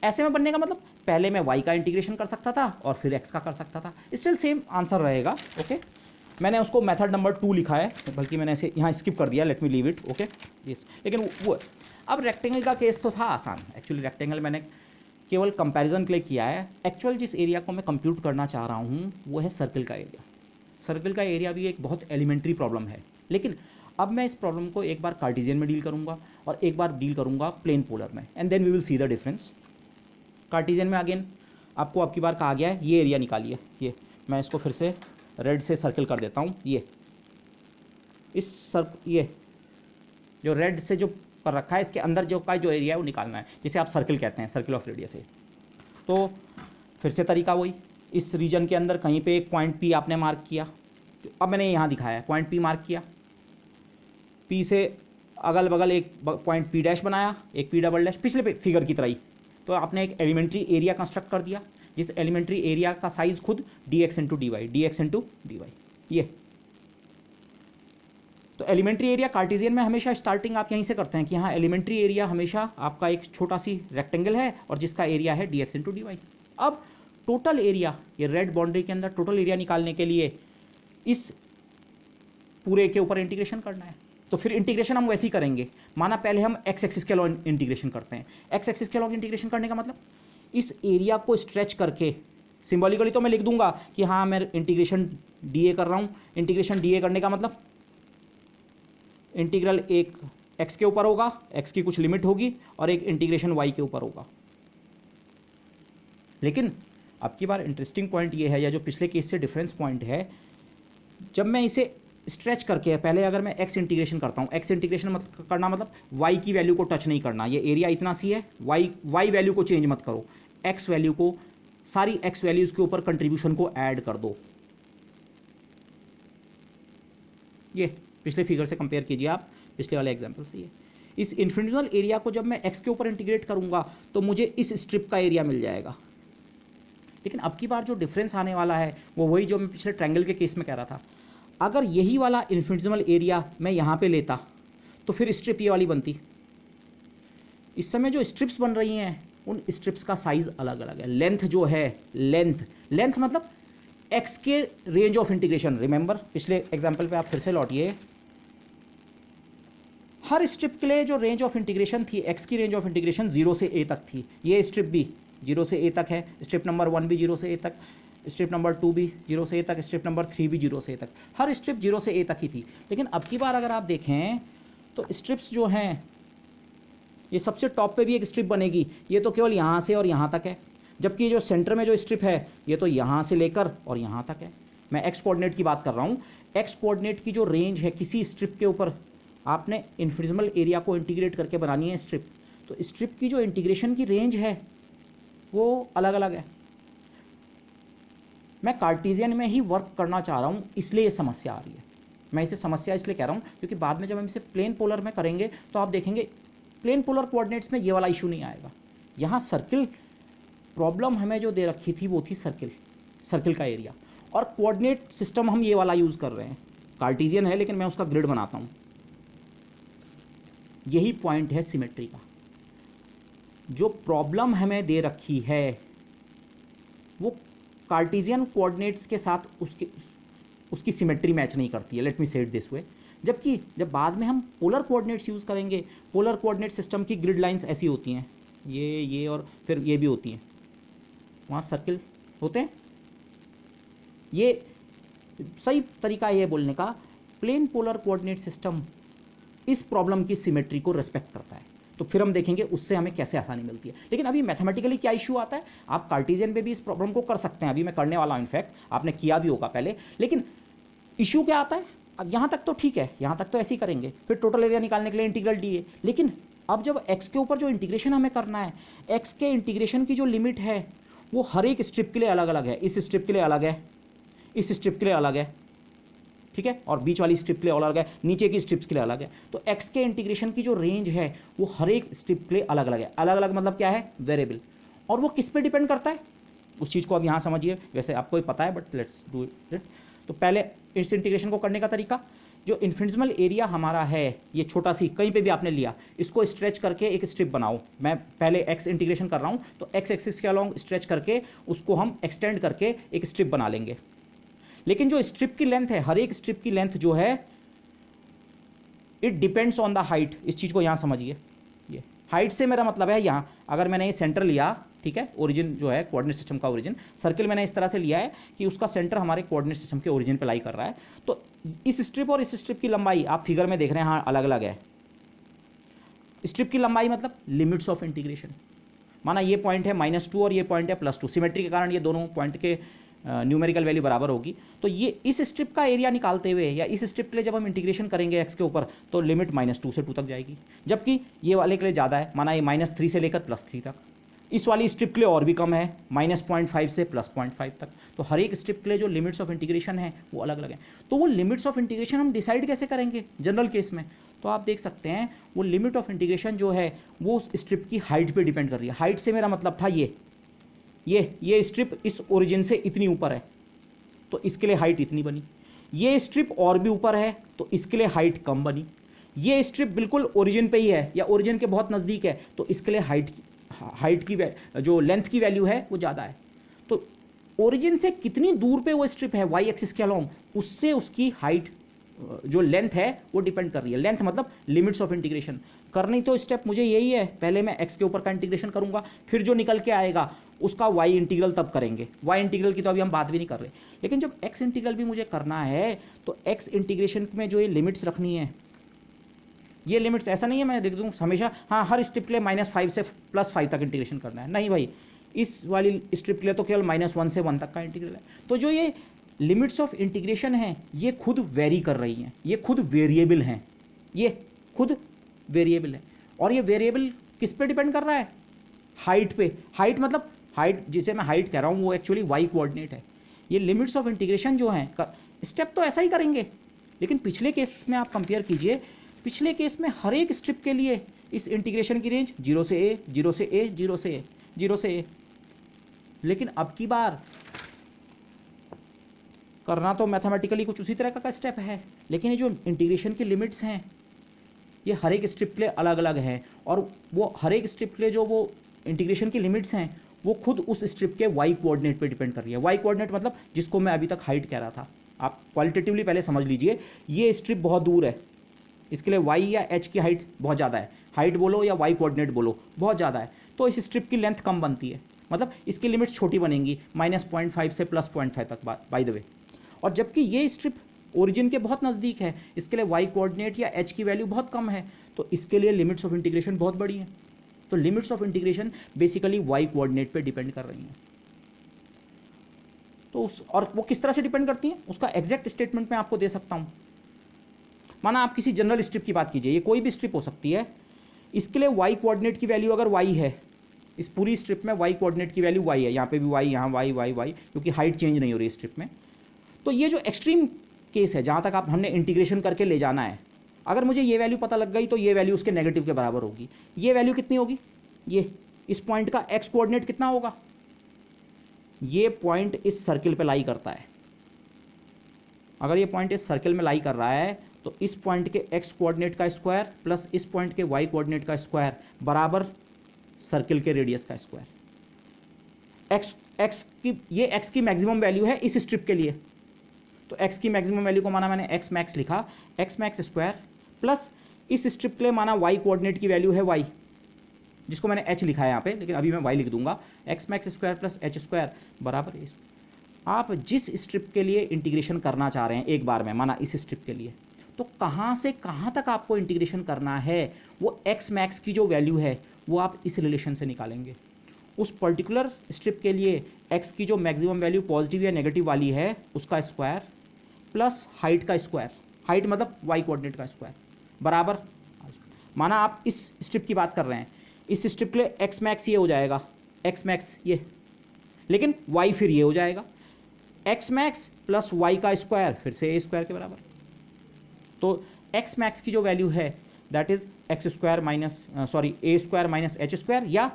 ऐसे में बनने का मतलब पहले मैं वाई का इंटीग्रेशन कर सकता था और फिर एक्स का कर सकता था, स्टिल सेम आंसर रहेगा, ओके। मैंने उसको मेथड नंबर 2 लिखा है, बल्कि मैंने इसे यहाँ स्किप कर दिया, let me leave it, okay yes. लेकिन वो अब रेक्टेंगल का केस तो था आसान, एक्चुअली रेक्टेंगल मैंने केवल कंपैरिजन के लिए किया है। एक्चुअल जिस एरिया को मैं कंप्यूट करना चाह रहा हूँ वो है सर्कल का एरिया। सर्कल का एरिया भी एक बहुत एलिमेंट्री प्रॉब्लम है, लेकिन अब मैं इस प्रॉब्लम को एक बार कार्टेशियन में डील करूँगा और एक बार डील करूँगा प्लेन पोलर में, and then we will see the difference. Cartesian में अगेन आपको अब की बार कहा गया है ये एरिया निकालिए, ये मैं इसको फिर से रेड से सर्कल कर देता हूँ, ये ये जो रेड से जो कर रखा है इसके अंदर जो एरिया है वो निकालना है, जिसे आप सर्कल कहते हैं, सर्कल ऑफ रेडियस है। तो फिर से तरीका वही, इस रीजन के अंदर कहीं पे एक पॉइंट पी आपने मार्क किया, अब मैंने यहाँ दिखाया है पॉइंट पी मार्क किया, पी से अगल बगल एक पॉइंट पी डैश बनाया, एक पी डबल डैश, पिछले फिगर की तरह ही। तो आपने एक एलिमेंट्री एरिया कंस्ट्रक्ट कर दिया, जिस एलिमेंट्री एरिया का साइज खुद d x into d y, d x into d y. ये तो एलिमेंट्री एरिया कार्टेशियन में हमेशा स्टार्टिंग आप यहीं से करते हैं कि हाँ एलिमेंट्री एरिया हमेशा आपका एक छोटा सी रेक्टेंगल है और जिसका एरिया है d x into d y. अब टोटल एरिया, ये रेड बाउंड्री के अंदर टोटल एरिया निकालने के लिए इस पूरे के ऊपर इंटीग्रेशन करना है। तो फिर इंटीग्रेशन हम वैसे ही करेंगे, माना पहले हम एक्स एक्सिस के अलॉन्ग इंटीग्रेशन करते हैं। एक्स एक्सिस के अलॉन्ग इंटीग्रेशन करने का मतलब इस एरिया को स्ट्रेच करके, सिंबॉलिकली तो मैं लिख दूंगा कि हाँ मैं इंटीग्रेशन डीए कर रहा हूँ। इंटीग्रेशन डीए करने का मतलब इंटीग्रल एक एक्स के ऊपर होगा, एक्स की कुछ लिमिट होगी, और एक इंटीग्रेशन वाई के ऊपर होगा। लेकिन अब की बार इंटरेस्टिंग पॉइंट ये है, या जो पिछले केस से डिफरेंस पॉइंट है, जब मैं इसे स्ट्रेच करके, पहले अगर मैं एक्स इंटीग्रेशन करता हूँ, एक्स इंटीग्रेशन मतलब करना मतलब वाई की वैल्यू को टच नहीं करना। ये एरिया इतना सी है, वाई वैल्यू को चेंज मत करो, एक्स वैल्यू को, सारी एक्स वैल्यूज़ के ऊपर कंट्रीब्यूशन को ऐड कर दो। ये पिछले फिगर से कंपेयर कीजिए आप, पिछले वाले एग्जाम्पल से। ये इस इन्फिनिटिमल एरिया को जब मैं एक्स के ऊपर इंटीग्रेट करूँगा तो मुझे इस स्ट्रिप का एरिया मिल जाएगा। लेकिन अब की बार जो डिफरेंस आने वाला है वो वही जो मैं पिछले ट्रायंगल के केस में कह रहा था। अगर यही वाला इन्फिनिटिमल एरिया मैं यहाँ पे लेता तो फिर स्ट्रिप ये वाली बनती। इस समय जो स्ट्रिप्स बन रही हैं उन स्ट्रिप्स का साइज अलग अलग है। लेंथ जो है, लेंथ मतलब एक्स के रेंज ऑफ इंटीग्रेशन। रिमेंबर पिछले एग्जाम्पल पे आप फिर से लौटिए, हर स्ट्रिप के लिए जो रेंज ऑफ इंटीग्रेशन थी, एक्स की रेंज ऑफ इंटीग्रेशन 0 से a तक थी। ये स्ट्रिप भी 0 से a तक है, स्ट्रिप नंबर 1 भी 0 से a तक, स्ट्रिप नंबर 2 भी 0 से a तक, स्ट्रिप नंबर 3 भी 0 से a तक, हर स्ट्रिप 0 से a तक ही थी। लेकिन अब की बार अगर आप देखें तो स्ट्रिप्स जो हैं, ये सबसे टॉप पे भी एक स्ट्रिप बनेगी, ये तो केवल यहाँ से और यहाँ तक है, जबकि ये जो सेंटर में जो स्ट्रिप है ये तो यहाँ से लेकर और यहाँ तक है। मैं एक्स कोऑर्डिनेट की बात कर रहा हूँ। एक्स कोऑर्डिनेट की जो रेंज है किसी स्ट्रिप के ऊपर, आपने इन्फिनिटिमल एरिया को इंटीग्रेट करके बनानी है स्ट्रिप, तो स्ट्रिप की जो इंटीग्रेशन की रेंज है वो अलग अलग है। मैं कार्टेशियन में ही वर्क करना चाह रहा हूँ, इसलिए ये समस्या आ रही है। मैं इसे समस्या इसलिए कह रहा हूँ क्योंकि बाद में जब हम इसे प्लेन पोलर में करेंगे तो आप देखेंगे प्लेन पोलर कोऑर्डिनेट्स में ये वाला इशू नहीं आएगा। यहाँ सर्किल प्रॉब्लम हमें जो दे रखी थी वो थी सर्किल का एरिया, और कोऑर्डिनेट सिस्टम हम ये वाला यूज़ कर रहे हैं। कार्टेशियन है लेकिन मैं उसका ग्रिड बनाता हूँ। यही पॉइंट है सिमेट्री का। जो प्रॉब्लम हमें दे रखी है वो कार्टेशियन कोऑर्डिनेट्स के साथ उसकी सिमेट्री मैच नहीं करती है। लेट मी से इट दिस वे। जबकि जब बाद में हम पोलर कोऑर्डिनेट्स यूज़ करेंगे, पोलर कोऑर्डिनेट सिस्टम की ग्रिड लाइंस ऐसी होती हैं, ये और फिर ये भी होती हैं, वहाँ सर्किल होते हैं। ये सही तरीका ये बोलने का, प्लेन पोलर कोऑर्डिनेट सिस्टम इस प्रॉब्लम की सिमेट्री को रेस्पेक्ट करता है। तो फिर हम देखेंगे उससे हमें कैसे आसानी मिलती है। लेकिन अभी मैथमेटिकली क्या इशू आता है, आप कार्टेशियन पे भी इस प्रॉब्लम को कर सकते हैं, अभी मैं करने वाला हूँ, इनफैक्ट आपने किया भी होगा पहले। लेकिन इशू क्या आता है, अब यहाँ तक तो ठीक है, यहाँ तक तो ऐसे ही करेंगे, फिर टोटल एरिया निकालने के लिए इंटीग्रल डी है। लेकिन अब जब एक्स के ऊपर जो इंटीग्रेशन हमें करना है, एक्स के इंटीग्रेशन की जो लिमिट है वो हर एक स्ट्रिप के लिए अलग अलग है। इस स्ट्रिप के लिए अलग है, इस स्ट्रिप के लिए अलग है, ठीक है, और बीच वाली स्ट्रिप के लिए अलग है, नीचे की स्ट्रिप्स के लिए अलग है। तो एक्स के इंटीग्रेशन की जो रेंज है वो हर एक स्ट्रिप के लिए अलग अलग है। अलग अलग मतलब क्या है, वेरिएबल। और वो किस पे डिपेंड करता है उस चीज़ को अब यहाँ समझिए। वैसे आपको ही पता है बट लेट्स डू इट। तो पहले इस इंटीग्रेशन को करने का तरीका, जो इन्फिनिटिमल एरिया हमारा है ये छोटा सी कहीं पे भी आपने लिया, इसको स्ट्रेच करके एक स्ट्रिप बनाओ। मैं पहले एक्स इंटीग्रेशन कर रहा हूँ तो एक्स एक्सिस के अलॉन्ग स्ट्रेच करके उसको हम एक्सटेंड करके एक स्ट्रिप बना लेंगे। लेकिन जो स्ट्रिप की लेंथ है, हर एक स्ट्रिप की लेंथ जो है it depends on the height. इस चीज़ को यहाँ समझिए। ये हाइट से मेरा मतलब है यहाँ अगर मैंने ये सेंटर लिया, ठीक है, ओरिजिन जो है कोऑर्डिनेट सिस्टम का ओरिजिन, सर्किल मैंने इस तरह से लिया है कि उसका सेंटर हमारे कोऑर्डिनेट सिस्टम के ओरिजिन पे लाई कर रहा है। तो इस स्ट्रिप और इस स्ट्रिप की लंबाई आप फिगर में देख रहे हैं, हाँ अलग अलग है। स्ट्रिप की लंबाई मतलब लिमिट्स ऑफ इंटीग्रेशन। माना ये पॉइंट है -2 और ये पॉइंट है +2, सिमेट्री के कारण ये दोनों पॉइंट के न्यूमेरिकल वैल्यू बराबर होगी। तो ये इस स्ट्रिप का एरिया निकालते हुए या इस स्ट्रिप के लिए जब हम इंटीग्रेशन करेंगे एक्स के ऊपर तो लिमिट -2 से 2 तक जाएगी, जबकि ये वाले के लिए ज़्यादा है, माना ये -3 से लेकर +3 तक। इस वाली स्ट्रिप के लिए और भी कम है, -0.5 से +0.5 तक। तो हर एक स्ट्रिप के लिए जो लिमिट्स ऑफ इंटीग्रेशन है वो अलग अलग है। तो वो लिमिट्स ऑफ इंटीग्रेशन हम डिसाइड कैसे करेंगे जनरल केस में? तो आप देख सकते हैं वो लिमिट ऑफ इंटीग्रेशन जो है वो उस स्ट्रिप की हाइट पे डिपेंड कर रही है। हाइट से मेरा मतलब था ये स्ट्रिप इस ओरिजिन से इतनी ऊपर है तो इसके लिए हाइट इतनी बनी, ये स्ट्रिप और भी ऊपर है तो इसके लिए हाइट कम बनी, ये स्ट्रिप बिल्कुल ओरिजिन पे ही है या ओरिजिन के बहुत नज़दीक है तो इसके लिए हाइट की जो लेंथ की वैल्यू है वो ज़्यादा है। तो ओरिजिन से कितनी दूर पे वो स्ट्रिप है वाई एक्सिस के अलोंग, उससे उसकी हाइट जो लेंथ है वो डिपेंड कर रही है। लेंथ मतलब लिमिट्स ऑफ इंटीग्रेशन। करनी तो स्टेप मुझे यही है, पहले मैं एक्स के ऊपर का इंटीग्रेशन करूंगा, फिर जो निकल के आएगा उसका वाई इंटीग्रल तब करेंगे। वाई इंटीग्रल की तो अभी हम बात भी नहीं कर रहे, लेकिन जब एक्स इंटीग्रल भी मुझे करना है तो एक्स इंटीग्रेशन में जो ये लिमिट्स रखनी है, ये लिमिट्स ऐसा नहीं है मैं लिख दूँ हमेशा हाँ हर स्ट्रिप के लिए -5 से +5 तक इंटीग्रेशन करना है, नहीं भाई, इस वाली स्ट्रिप के लिए तो केवल -1 से 1 तक का इंटीग्रल है। तो जो ये लिमिट्स ऑफ इंटीग्रेशन हैं ये खुद वेरी कर रही हैं, ये खुद वेरिएबल हैं, ये खुद वेरिएबल है। और ये वेरिएबल किस पे डिपेंड कर रहा है? हाइट पे। हाइट मतलब हाइट जिसे मैं हाइट कह रहा हूँ वो एक्चुअली वाई कोऑर्डिनेट है। ये लिमिट्स ऑफ इंटीग्रेशन जो हैं स्टेप तो ऐसा ही करेंगे, लेकिन पिछले केस में आप कंपेयर कीजिए, पिछले केस में हर एक स्ट्रिप के लिए इस इंटीग्रेशन की रेंज 0 से a, 0 से a, 0 से a, 0 से a। लेकिन अब की बार करना तो मैथमेटिकली कुछ उसी तरह का स्टेप है, लेकिन ये जो इंटीग्रेशन की लिमिट्स हैं ये हर एक स्ट्रिप के लिए अलग अलग हैं, और वो हर एक स्ट्रिप के लिए जो वो इंटीग्रेशन की लिमिट्स हैं वो खुद उस स्ट्रिप के वाई कोऑर्डिनेट पे डिपेंड कर रही है। वाई कोऑर्डिनेट मतलब जिसको मैं अभी तक हाइट कह रहा था, आप क्वालिटेटिवली पहले समझ लीजिए, ये स्ट्रिप बहुत दूर है, इसके लिए वाई या एच की हाइट बहुत ज़्यादा है, हाइट बोलो या वाई कोऑर्डिनेट बोलो बहुत ज़्यादा है, तो इस स्ट्रिप की लेंथ कम बनती है, मतलब इसकी लिमिट्स छोटी बनेंगी -0.5 से +0.5 तक बाय द वे। और जबकि ये स्ट्रिप ओरिजिन के बहुत नज़दीक है, इसके लिए वाई कोऑर्डिनेट या एच की वैल्यू बहुत कम है, तो इसके लिए लिमिट्स ऑफ इंटीग्रेशन बहुत बड़ी हैं। तो limits of integration basically y coordinate पे डिपेंड कर रही हैं। तो और वो किस तरह से डिपेंड करती हैं उसका एग्जैक्ट स्टेटमेंट मैं आपको दे सकता हूँ। माना आप किसी जनरल स्ट्रिप की बात कीजिए, ये कोई भी स्ट्रिप हो सकती है, इसके लिए वाई कोऑर्डिनेट की वैल्यू अगर वाई है, इस पूरी स्ट्रिप में वाई कोऑर्डिनेट की वैल्यू वाई है, यहाँ पे भी वाई, यहाँ वाई वाई वाई, क्योंकि हाइट चेंज नहीं हो रही स्ट्रिप में। तो ये जो एक्सट्रीम केस है जहाँ तक आप हमने इंटीग्रेशन करके ले जाना है, अगर मुझे ये वैल्यू पता लग गई तो ये वैल्यू उसके नेगेटिव के बराबर होगी। ये वैल्यू कितनी होगी? ये इस पॉइंट का एक्स कोऑर्डिनेट कितना होगा? ये पॉइंट इस सर्किल पे लाई करता है, अगर ये पॉइंट इस सर्किल में लाई कर रहा है तो इस पॉइंट के एक्स कोऑर्डिनेट का स्क्वायर प्लस इस पॉइंट के वाई कोऑर्डिनेट का स्क्वायर बराबर सर्किल के रेडियस का स्क्वायर। ये एक्स की मैक्सिमम वैल्यू है इस स्ट्रिप के लिए, तो एक्स की मैक्सिमम वैल्यू को माना मैंने एक्स मैक्स लिखा, एक्स मैक्स स्क्वायर प्लस इस स्ट्रिप के लिए माना वाई कोऑर्डिनेट की वैल्यू है वाई, जिसको मैंने एच लिखा है यहाँ पे, लेकिन अभी मैं वाई लिख दूंगा, x max square plus H square बराबर इस। आप जिस स्ट्रिप के लिए इंटीग्रेशन करना चाह रहे हैं एक बार में, माना इस स्ट्रिप के लिए, तो कहाँ से कहाँ तक आपको इंटीग्रेशन करना है, वो एक्स मैक्स की जो वैल्यू है वो आप इस रिलेशन से निकालेंगे। उस पर्टिकुलर स्ट्रिप के लिए एक्स की जो मैक्सिमम वैल्यू पॉजिटिव या नेगेटिव वाली है उसका स्क्वायर प्लस हाइट का स्क्वायर, हाइट मतलब वाई कोऑर्डिनेट का स्क्वायर बराबर, माना आप इस स्ट्रिप की बात कर रहे हैं, इस स्ट्रिप के लिए एक्स मैक्स ये हो जाएगा, एक्स मैक्स ये, लेकिन वाई फिर ये हो जाएगा, एक्स मैक्स प्लस वाई का स्क्वायर फिर से ए स्क्वायर के बराबर। तो एक्स मैक्स की जो वैल्यू है that is x square minus a square minus h square या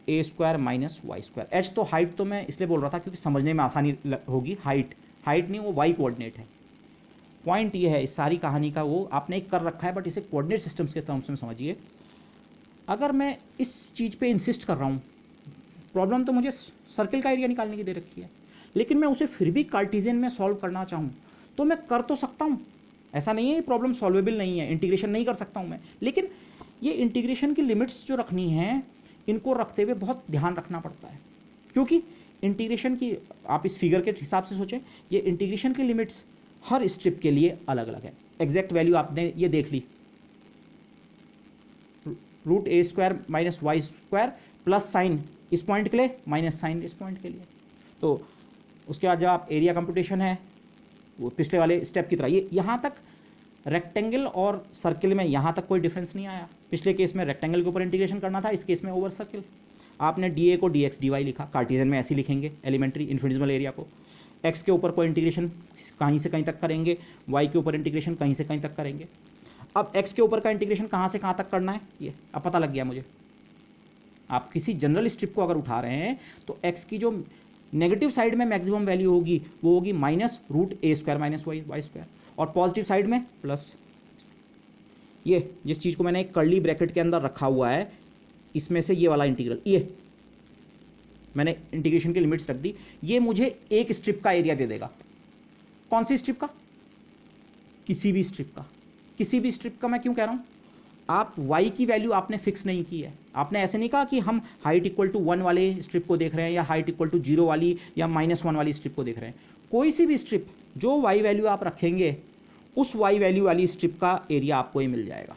a square minus y square. H तो हाइट तो मैं इसलिए बोल रहा था क्योंकि समझने में आसानी होगी, हाइट नहीं, वो वाई कोऑर्डिनेट है। पॉइंट ये है इस सारी कहानी का, वो आपने एक कर रखा है बट इसे कोऑर्डिनेट सिस्टम्स के टर्म्स में समझिए। अगर मैं इस चीज़ पे इंसिस्ट कर रहा हूँ, प्रॉब्लम तो मुझे सर्किल का एरिया निकालने की दे रखी है, लेकिन मैं उसे फिर भी कार्टेशियन में सॉल्व करना चाहूँ तो मैं कर तो सकता हूँ, ऐसा नहीं है ये प्रॉब्लम सॉल्वेबल नहीं है, इंटीग्रेशन नहीं कर सकता हूँ मैं, लेकिन ये इंटीग्रेशन की लिमिट्स जो रखनी है इनको रखते हुए बहुत ध्यान रखना पड़ता है, क्योंकि इंटीग्रेशन की, आप इस फिगर के हिसाब से सोचें, ये इंटीग्रेशन की लिमिट्स हर स्ट्रिप के लिए अलग अलग है। एग्जैक्ट वैल्यू आपने ये देख ली, root a square minus y square plus sine इस पॉइंट के लिए माइनस साइन इस पॉइंट के लिए। तो उसके बाद जब आप एरिया कंप्यूटेशन है वो पिछले वाले स्टेप की तरह, ये यहाँ तक रेक्टेंगल और सर्किल में यहाँ तक कोई डिफरेंस नहीं आया। पिछले केस में रेक्टेंगल के ऊपर इंटीग्रेशन करना था, इस केस में ओवर सर्किल। आपने डी ए को डी एक्स डी वाई लिखा, कार्टेशियन में ऐसे ही लिखेंगे एलिमेंट्री इनफिनिटेसिमल एरिया को। एक्स के ऊपर कोई इंटीग्रेशन कहीं से कहीं तक करेंगे, वाई के ऊपर इंटीग्रेशन कहीं से कहीं तक करेंगे। अब एक्स के ऊपर का इंटीग्रेशन कहाँ से कहाँ तक करना है ये अब पता लग गया मुझे। आप किसी जनरल स्ट्रिप को अगर उठा रहे हैं तो एक्स की जो नेगेटिव साइड में मैक्सिमम वैल्यू होगी वो होगी -√a² - y², और पॉजिटिव साइड में प्लस। ये जिस चीज़ को मैंने एक कर्ली ब्रैकेट के अंदर रखा हुआ है, इसमें से ये वाला इंटीग्रल, ये मैंने इंटीग्रेशन की लिमिट्स रख दी, ये मुझे एक स्ट्रिप का एरिया दे देगा। कौन सी स्ट्रिप का? किसी भी स्ट्रिप का। किसी भी स्ट्रिप का मैं क्यों कह रहा हूँ? आप y की वैल्यू आपने फिक्स नहीं की है। आपने ऐसे नहीं कहा कि हम हाइट इक्वल टू 1 वाले स्ट्रिप को देख रहे हैं या हाइट इक्वल टू 0 वाली या -1 वाली स्ट्रिप को देख रहे हैं। कोई सी भी स्ट्रिप जो y वैल्यू आप रखेंगे उस y वैल्यू वाली स्ट्रिप का एरिया आपको ये मिल जाएगा।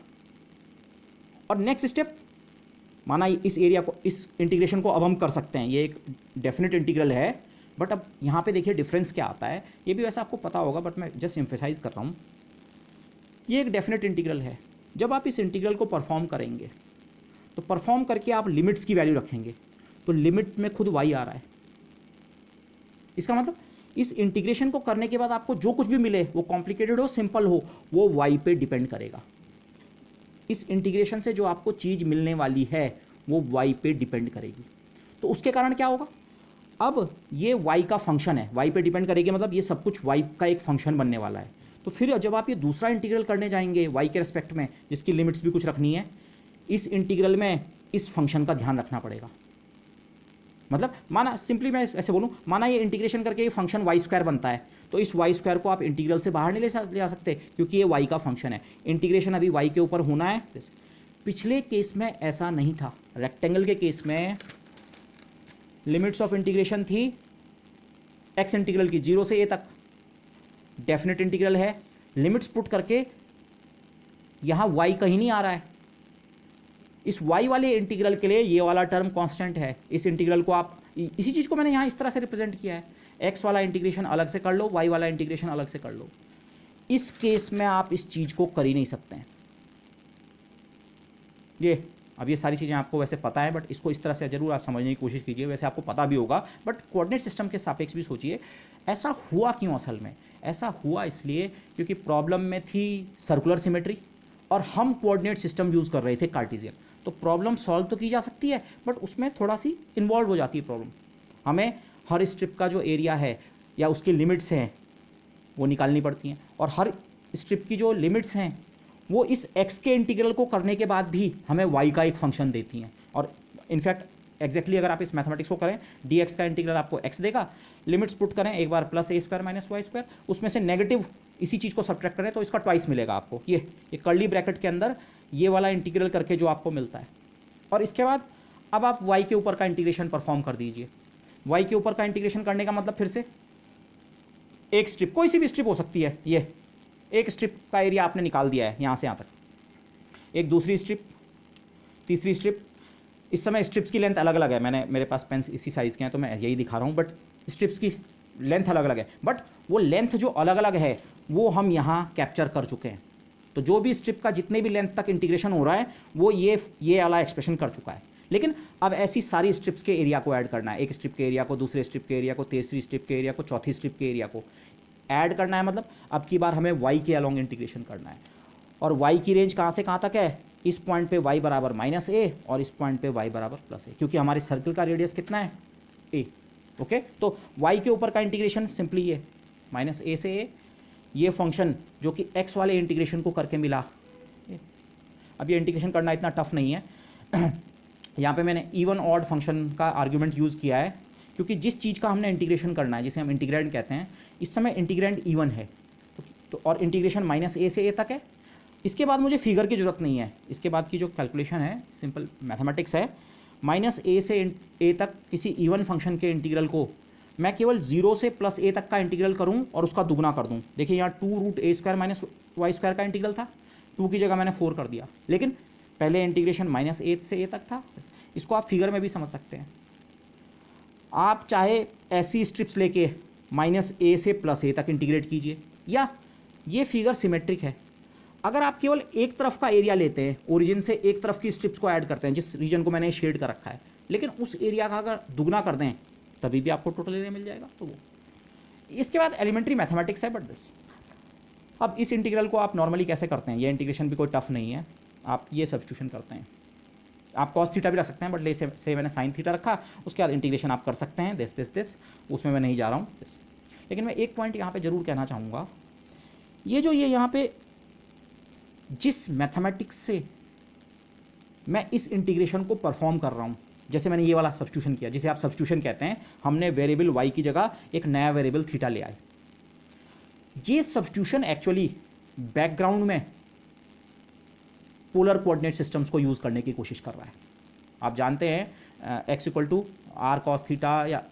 और नेक्स्ट स्टेप, माना इस एरिया को, इस इंटीग्रेशन को अब हम कर सकते हैं, ये एक डेफिनेट इंटीग्रल है, बट अब यहाँ पे देखिए डिफरेंस क्या आता है। ये भी वैसे आपको पता होगा बट मैं जस्ट एम्फेसाइज कर रहा हूँ। ये एक डेफिनेट इंटीग्रल है। जब आप इस इंटीग्रल को परफॉर्म करेंगे तो परफॉर्म करके आप लिमिट्स की वैल्यू रखेंगे, तो लिमिट में खुद y आ रहा है। इसका मतलब इस इंटीग्रेशन को करने के बाद आपको जो कुछ भी मिले, वो कॉम्प्लिकेटेड हो सिंपल हो, वो y पे डिपेंड करेगा। इस इंटीग्रेशन से जो आपको चीज़ मिलने वाली है वो y पे डिपेंड करेगी। तो उसके कारण क्या होगा? अब ये y का फंक्शन है, y पे डिपेंड करेगी, मतलब ये सब कुछ y का एक फंक्शन बनने वाला है। तो फिर जब आप ये दूसरा इंटीग्रल करने जाएंगे y के रिस्पेक्ट में, जिसकी लिमिट्स भी कुछ रखनी है, इस इंटीग्रल में इस फंक्शन का ध्यान रखना पड़ेगा। मतलब माना सिंपली मैं ऐसे बोलूँ, माना ये इंटीग्रेशन करके ये फंक्शन y² बनता है, तो इस y² को आप इंटीग्रल से बाहर नहीं ले आ सकते क्योंकि ये y का फंक्शन है। इंटीग्रेशन अभी y के ऊपर होना है। पिछले केस में ऐसा नहीं था। रेक्टेंगल के केस में लिमिट्स ऑफ इंटीग्रेशन थी x इंटीग्रल की 0 से a तक, डेफिनेट इंटीग्रल है। लिमिट्स पुट करके यहाँ y कहीं नहीं आ रहा है। इस y वाले इंटीग्रल के लिए ये वाला टर्म कांस्टेंट है। इस इंटीग्रल को आप, इसी चीज़ को मैंने यहाँ इस तरह से रिप्रेजेंट किया है, x वाला इंटीग्रेशन अलग से कर लो, y वाला इंटीग्रेशन अलग से कर लो। इस केस में आप इस चीज़ को कर ही नहीं सकते हैं। ये अब ये सारी चीज़ें आपको वैसे पता है, बट इसको इस तरह से ज़रूर आप समझने की कोशिश कीजिए। वैसे आपको पता भी होगा, बट कोऑर्डिनेट सिस्टम के सापेक्ष भी सोचिए ऐसा हुआ क्यों। असल में ऐसा हुआ इसलिए क्योंकि प्रॉब्लम में थी सर्कुलर सिमेट्री और हम कोऑर्डिनेट सिस्टम यूज़ कर रहे थे कार्टेशियन। तो प्रॉब्लम सॉल्व तो की जा सकती है, बट उसमें थोड़ा सी इन्वॉल्व हो जाती है प्रॉब्लम। हमें हर स्ट्रिप का जो एरिया है या उसकी लिमिट्स हैं वो निकालनी पड़ती हैं, और हर स्ट्रिप की जो लिमिट्स हैं वो इस x के इंटीग्रल को करने के बाद भी हमें y का एक फंक्शन देती हैं। और इनफैक्ट एग्जैक्टली अगर आप इस मैथमेटिक्स को करें, dx का इंटीग्रल आपको x देगा, लिमिट्स पुट करें एक बार +a² - y², उसमें से नेगेटिव इसी चीज़ को सब्ट्रैक्ट करें तो इसका ट्वाइस मिलेगा आपको। ये कर्ली ब्रैकेट के अंदर ये वाला इंटीग्रल करके जो आपको मिलता है। और इसके बाद अब आप y के ऊपर का इंटीग्रेशन परफॉर्म कर दीजिए। y के ऊपर का इंटीग्रेशन करने का मतलब फिर से एक स्ट्रिप, कोई सी भी स्ट्रिप हो सकती है, ये एक स्ट्रिप का एरिया आपने निकाल दिया है यहाँ से यहाँ तक, एक दूसरी स्ट्रिप, तीसरी स्ट्रिप। इस समय स्ट्रिप्स की लेंथ अलग अलग है, मेरे पास पेन्स इसी साइज़ के हैं तो मैं यही दिखा रहा हूँ, बट स्ट्रिप्स की लेंथ अलग अलग है, बट वो लेंथ जो अलग अलग है वो हम यहाँ कैप्चर कर चुके हैं। तो जो भी स्ट्रिप का जितने भी लेंथ तक इंटीग्रेशन हो रहा है वो ये वाला एक्सप्रेशन कर चुका है। लेकिन अब ऐसी सारी स्ट्रिप्स के एरिया को ऐड करना है, एक स्ट्रिप के एरिया को, दूसरे स्ट्रिप के एरिया को, तीसरी स्ट्रिप के एरिया को, चौथी स्ट्रिप के एरिया को ऐड करना है। मतलब अब की बार हमें y के अलोंग इंटीग्रेशन करना है, और y की रेंज कहाँ से कहाँ तक है? इस पॉइंट पे y बराबर -a और इस पॉइंट पे y बराबर +a, क्योंकि हमारे सर्कल का रेडियस कितना है? a। ओके, तो y के ऊपर का इंटीग्रेशन सिंपली ये -a से a, ये फंक्शन जो कि x वाले इंटीग्रेशन को करके मिला। अब ये इंटीग्रेशन करना इतना टफ नहीं है। यहाँ पे मैंने इवन ऑड फंक्शन का आर्ग्यूमेंट यूज़ किया है, क्योंकि जिस चीज़ का हमने इंटीग्रेशन करना है, जिसे हम इंटीग्रैंड कहते हैं, इस समय इंटीग्रैंड इवन है तो और इंटीग्रेशन -a से a तक है। इसके बाद मुझे फिगर की ज़रूरत नहीं है, इसके बाद की जो कैलकुलेशन है सिंपल मैथमेटिक्स है। -a से a तक किसी इवन फंक्शन के इंटीग्रल को मैं केवल 0 से +a तक का इंटीग्रल करूं और उसका दुगना कर दूं। देखिए यहाँ 2√a² - y² का इंटीग्रल था, 2 की जगह मैंने 4 कर दिया, लेकिन पहले इंटीग्रेशन -a से a तक था। इसको आप फिगर में भी समझ सकते हैं। आप चाहे ऐसी स्ट्रिप्स लेके -a से +a तक इंटीग्रेट कीजिए, या ये फिगर सिमेट्रिक है, अगर आप केवल एक तरफ का एरिया लेते हैं, ओरिजिन से एक तरफ की स्ट्रिप्स को ऐड करते हैं, जिस रीजन को मैंने शेड कर रखा है, लेकिन उस एरिया का अगर दुगना कर दें तभी भी आपको टोटल एरिया मिल जाएगा। तो वो इसके बाद एलिमेंट्री मैथमेटिक्स है बट दिस। अब इस इंटीग्रल को आप नॉर्मली कैसे करते हैं, ये इंटीग्रेशन भी कोई टफ नहीं है, आप ये सब्स्टिट्यूशन करते हैं। आप कॉस थीटा भी रख सकते हैं, बट ले से मैंने साइन थीटा रखा, उसके बाद इंटीग्रेशन आप कर सकते हैं दिस, उसमें मैं नहीं जा रहा हूँ दिस। लेकिन मैं एक पॉइंट यहाँ पे ज़रूर कहना चाहूँगा, ये जो ये यहाँ पे जिस मैथमेटिक्स से मैं इस इंटीग्रेशन को परफॉर्म कर रहा हूँ, जैसे मैंने ये वाला सब्स्टिट्यूशन किया, जिसे आप सब्स्टिट्यूशन कहते हैं, हमने वेरिएबल y की जगह एक नया वेरिएबल थीटा ले आए। ये सब्स्टिट्यूशन एक्चुअली बैकग्राउंड में पोलर कोऑर्डिनेट सिस्टम्स को यूज़ करने की कोशिश कर रहा है। आप जानते हैं x equal to r cos theta, या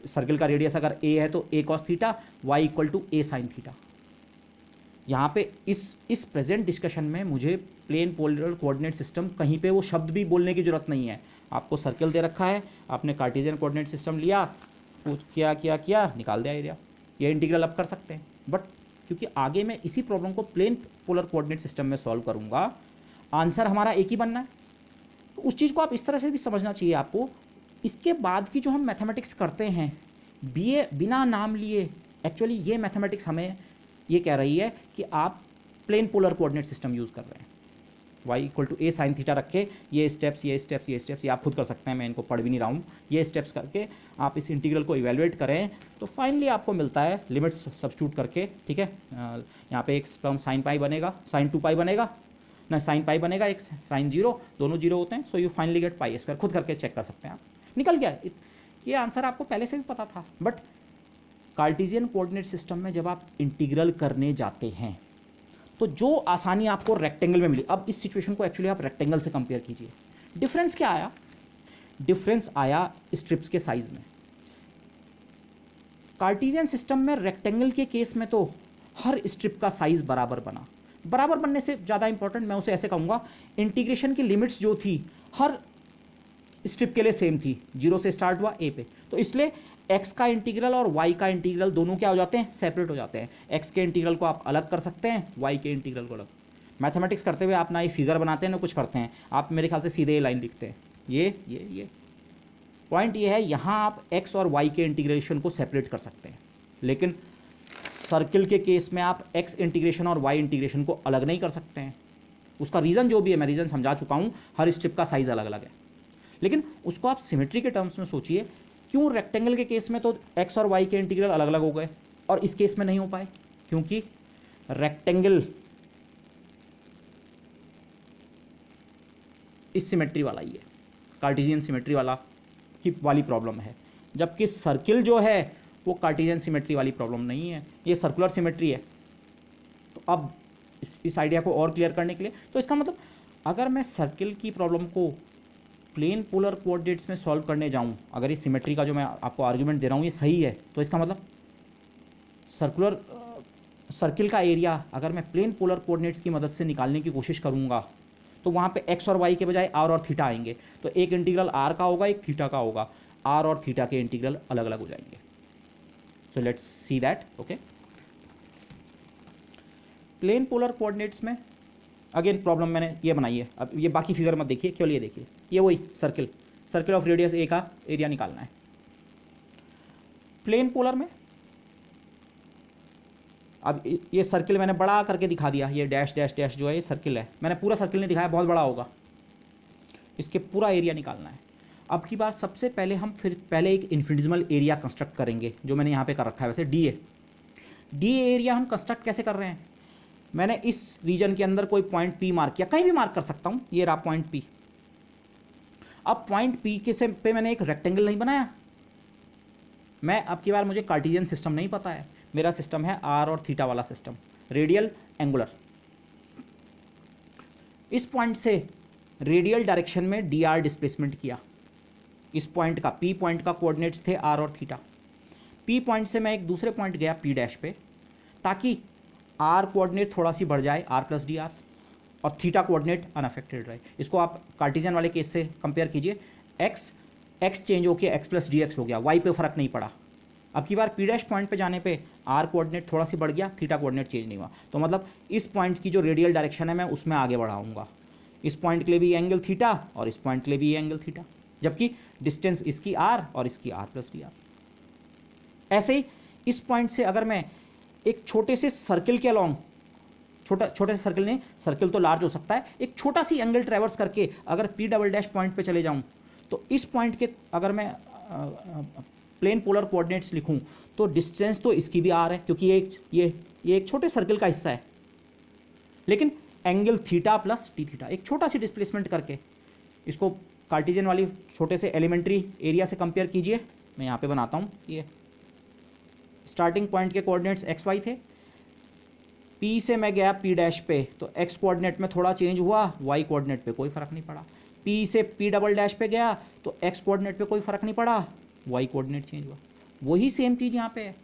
सर्किल का रेडियस अगर a है तो a cos theta, y equal to a sine theta. यहाँ पे इस प्रेजेंट डिस्कशन में मुझे प्लेन पोलर कोऑर्डिनेट सिस्टम कहीं पे वो शब्द भी बोलने की जरूरत नहीं है। आपको सर्किल दे रखा है, आपने कार्टेशियन कोऑर्डिनेट सिस्टम लिया, किया निकाल दिया एरिया, ये इंटीग्रल अब कर सकते हैं। बट क्योंकि आगे मैं इसी प्रॉब्लम को प्लेन पोलर कोऑर्डिनेट सिस्टम में सॉल्व करूँगा, आंसर हमारा एक ही बनना है। तो उस चीज़ को आप इस तरह से भी समझना चाहिए आपको। इसके बाद की जो हम मैथमेटिक्स करते हैं बिना नाम लिए, एक्चुअली ये मैथमेटिक्स हमें ये कह रही है कि आप plane polar coordinate system use कर रहे हैं। y equal to a sine theta रख के ये स्टेप्स ये आप खुद कर सकते हैं, मैं इनको पढ़ भी नहीं रहा हूँ। ये स्टेप्स करके आप इस इंटीग्रल को इवेलुएट करें तो फाइनली आपको मिलता है लिमिट्स सब्स्टिट्यूट करके, ठीक है। यहाँ पे एक टर्म साइन पाई बनेगा, साइन 2 पाई बनेगा ना, साइन पाई बनेगा, एक साइन 0, दोनों 0 होते हैं। So you finally get pi square, खुद करके चेक कर सकते हैं आप, निकल गया। ये आंसर आपको पहले से भी पता था। बट कार्टेशियन कोऑर्डिनेट सिस्टम में जब आप इंटीग्रल करने जाते हैं तो जो आसानी आपको रेक्टेंगल में मिली, अब इस सिचुएशन को एक्चुअली आप रेक्टेंगल से कंपेयर कीजिए। डिफरेंस क्या आया? डिफरेंस आया स्ट्रिप्स के साइज में। कार्टेशियन सिस्टम में रेक्टेंगल के केस में तो हर स्ट्रिप का साइज बराबर बना। बराबर बनने से ज़्यादा इंपॉर्टेंट मैं उसे ऐसे कहूँगा, इंटीग्रेशन की लिमिट्स जो थी हर स्ट्रिप के लिए सेम थी, 0 से स्टार्ट हुआ a पे, तो इसलिए x का इंटीग्रल और y का इंटीग्रल दोनों क्या हो जाते हैं, सेपरेट हो जाते हैं। x के इंटीग्रल को आप अलग कर सकते हैं, y के इंटीग्रल को अलग। मैथमेटिक्स करते हुए आप ना ये फिगर बनाते हैं ना कुछ करते हैं, आप मेरे ख्याल से सीधे ये लाइन लिखते हैं। ये पॉइंट ये है, यहाँ आप x और y के इंटीग्रेशन को सेपरेट कर सकते हैं, लेकिन सर्किल के केस में आप x इंटीग्रेशन और y इंटीग्रेशन को अलग नहीं कर सकते हैं। उसका रीज़न जो भी है, मैं रीज़न समझा चुका हूँ, हर स्ट्रिप का साइज़ अलग अलग है। लेकिन उसको आप सिमेट्री के टर्म्स में सोचिए, क्यों रेक्टेंगल के केस में तो x और y के इंटीग्रल अलग अलग हो गए और इस केस में नहीं हो पाए? क्योंकि रेक्टेंगल इस सिमेट्री वाला ही है, कार्टेशियन सिमेट्री वाली प्रॉब्लम है, जबकि सर्किल जो है वो कार्टेशियन सिमेट्री वाली प्रॉब्लम नहीं है, ये सर्कुलर सिमेट्री है। तो अब इस आइडिया को और क्लियर करने के लिए, तो इसका मतलब अगर मैं सर्किल की प्रॉब्लम को प्लेन पोलर कोऑर्डिनेट्स में सॉल्व करने जाऊं, अगर इस सिमेट्री का जो मैं आपको आर्गुमेंट दे रहा हूं ये सही है, तो इसका मतलब सर्किल का एरिया अगर मैं प्लेन पोलर कोऑर्डिनेट्स की मदद से निकालने की कोशिश करूंगा तो वहाँ पे x और y के बजाय r और थीटा आएंगे। तो एक इंटीग्रल r का होगा, एक थीटा का होगा, r और थीटा के इंटीग्रल अलग अलग हो जाएंगे। So let's see that. Okay, plane polar coordinates में अगेन प्रॉब्लम मैंने ये बनाई है। अब ये बाकी फिगर मत देखिए, केवल ये देखिए, ये वही सर्किल ऑफ रेडियस a का एरिया निकालना है। प्लेन पोलर में अब ये सर्किल मैंने बड़ा करके दिखा दिया, ये डैश डैश डैश जो है ये सर्किल है, मैंने पूरा सर्किल नहीं दिखाया, बहुत बड़ा होगा, इसके पूरा एरिया निकालना है। अब की बार सबसे पहले हम फिर पहले एक इन्फिनिटेसिमल एरिया कंस्ट्रक्ट करेंगे, जो मैंने यहाँ पे कर रखा है वैसे डी एरिया हम कंस्ट्रक्ट कैसे कर रहे हैं, मैंने इस रीजन के अंदर कोई पॉइंट P मार्क किया, कहीं भी मार्क कर सकता हूँ, ये रहा पॉइंट P। अब पॉइंट P के से पे मैंने एक रेक्टेंगल नहीं बनाया, मैं अब की बार मुझे कार्टेशियन सिस्टम नहीं पता है, मेरा सिस्टम है r और थीटा वाला सिस्टम, रेडियल एंगुलर। इस पॉइंट से रेडियल डायरेक्शन में dr डिस्प्लेसमेंट किया, इस पॉइंट का P पॉइंट का कोऑर्डिनेट्स थे r और थीटा। P पॉइंट से मैं एक दूसरे पॉइंट गया P डैश पे, ताकि r कोऑर्डिनेट थोड़ा सी बढ़ जाए, r प्लस डी आर, और थीटा कोऑर्डिनेट अनअफेक्टेड रहे। इसको आप कार्टेशियन वाले केस से कंपेयर कीजिए, x चेंज होकर x प्लस डी एक्स हो गया, y पे फ़र्क नहीं पड़ा, अब की बार पी डैश पॉइंट पे जाने पे आर कोऑर्डिनेट थोड़ा सी बढ़ गया, थीटा कोऑर्डिनेट चेंज नहीं हुआ, तो मतलब इस पॉइंट की जो रेडियल डायरेक्शन है मैं उसमें आगे बढ़ाऊंगा। इस पॉइंट के लिए भी एंगल थीटा और इस पॉइंट के लिए भी एंगल थीटा, जबकि डिस्टेंस इसकी आर और इसकी आर प्लस डी आर। ऐसे ही इस पॉइंट से अगर मैं एक छोटे से सर्किल के अलॉन्ग, छोटे से सर्किल नहीं, सर्किल तो लार्ज हो सकता है, एक छोटा सी एंगल ट्रेवर्स करके अगर पी डबल डैश पॉइंट पे चले जाऊं, तो इस पॉइंट के अगर मैं प्लेन पोलर कोऑर्डिनेट्स लिखूं तो डिस्टेंस तो इसकी भी आर है, क्योंकि ये एक छोटे सर्किल का हिस्सा है, लेकिन angle theta plus T theta, एक छोटा सी डिस्प्लेसमेंट करके इसको कार्टेशियन वाली छोटे से एलिमेंट्री एरिया से कंपेयर कीजिए। मैं यहाँ पे बनाता हूँ, ये स्टार्टिंग पॉइंट के कोऑर्डिनेट्स एक्स वाई थे, पी से मैं गया पी डैश पे, तो एक्स कोऑर्डिनेट में थोड़ा चेंज हुआ, वाई कोऑर्डिनेट पे कोई फर्क नहीं पड़ा। पी से पी डबल डैश पे गया तो एक्स कोऑर्डिनेट पे कोई फर्क नहीं पड़ा, वाई कोऑर्डिनेट चेंज हुआ। वही सेम चीज़ यहाँ पे है,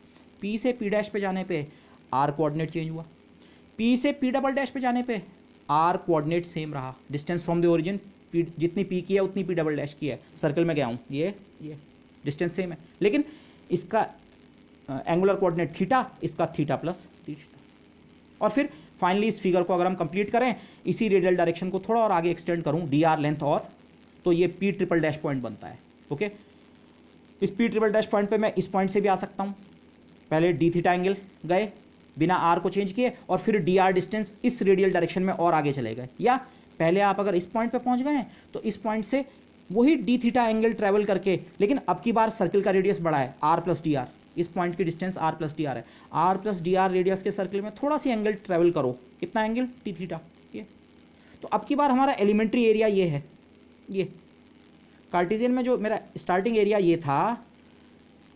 पी से पी डैश पे जाने पे आर कोऑर्डिनेट चेंज हुआ, पी से पी डबल डैश पे जाने पे आर कोऑर्डिनेट सेम रहा, distance from the origin P, जितनी पी की है उतनी पी डबल डैश की है, सर्कल में गया हूँ, ये डिस्टेंस सेम है, लेकिन इसका एंगुलर कोऑर्डिनेट थीटा, इसका थीटा प्लस थीटा। और फिर फाइनली इस फिगर को अगर हम कंप्लीट करें, इसी रेडियल डायरेक्शन को थोड़ा और आगे एक्सटेंड करूं डी आर लेंथ और, तो ये पी ट्रिपल डैश पॉइंट बनता है। ओके, इस पी ट्रिपल डैश पॉइंट पे मैं इस पॉइंट से भी आ सकता हूं, पहले डी थीटा एंगल गए बिना आर को चेंज किए, और फिर डी आर डिस्टेंस इस रेडियल डायरेक्शन में और आगे चले गए, या पहले आप अगर इस पॉइंट पे पहुंच गए हैं तो इस पॉइंट से वही डी थीटा एंगल ट्रेवल करके, लेकिन अब की बार सर्किल का रेडियस बड़ा है, आर प्लस डी आर, इस पॉइंट की distance r plus d r है, r plus d r radius के सर्किल में थोड़ा सी एंगल ट्रेवल करो, कितना एंगल टी थीटा, ये। तो अब की बार हमारा एलिमेंट्री एरिया ये है, ये कार्टेशियन में जो मेरा स्टार्टिंग एरिया ये था,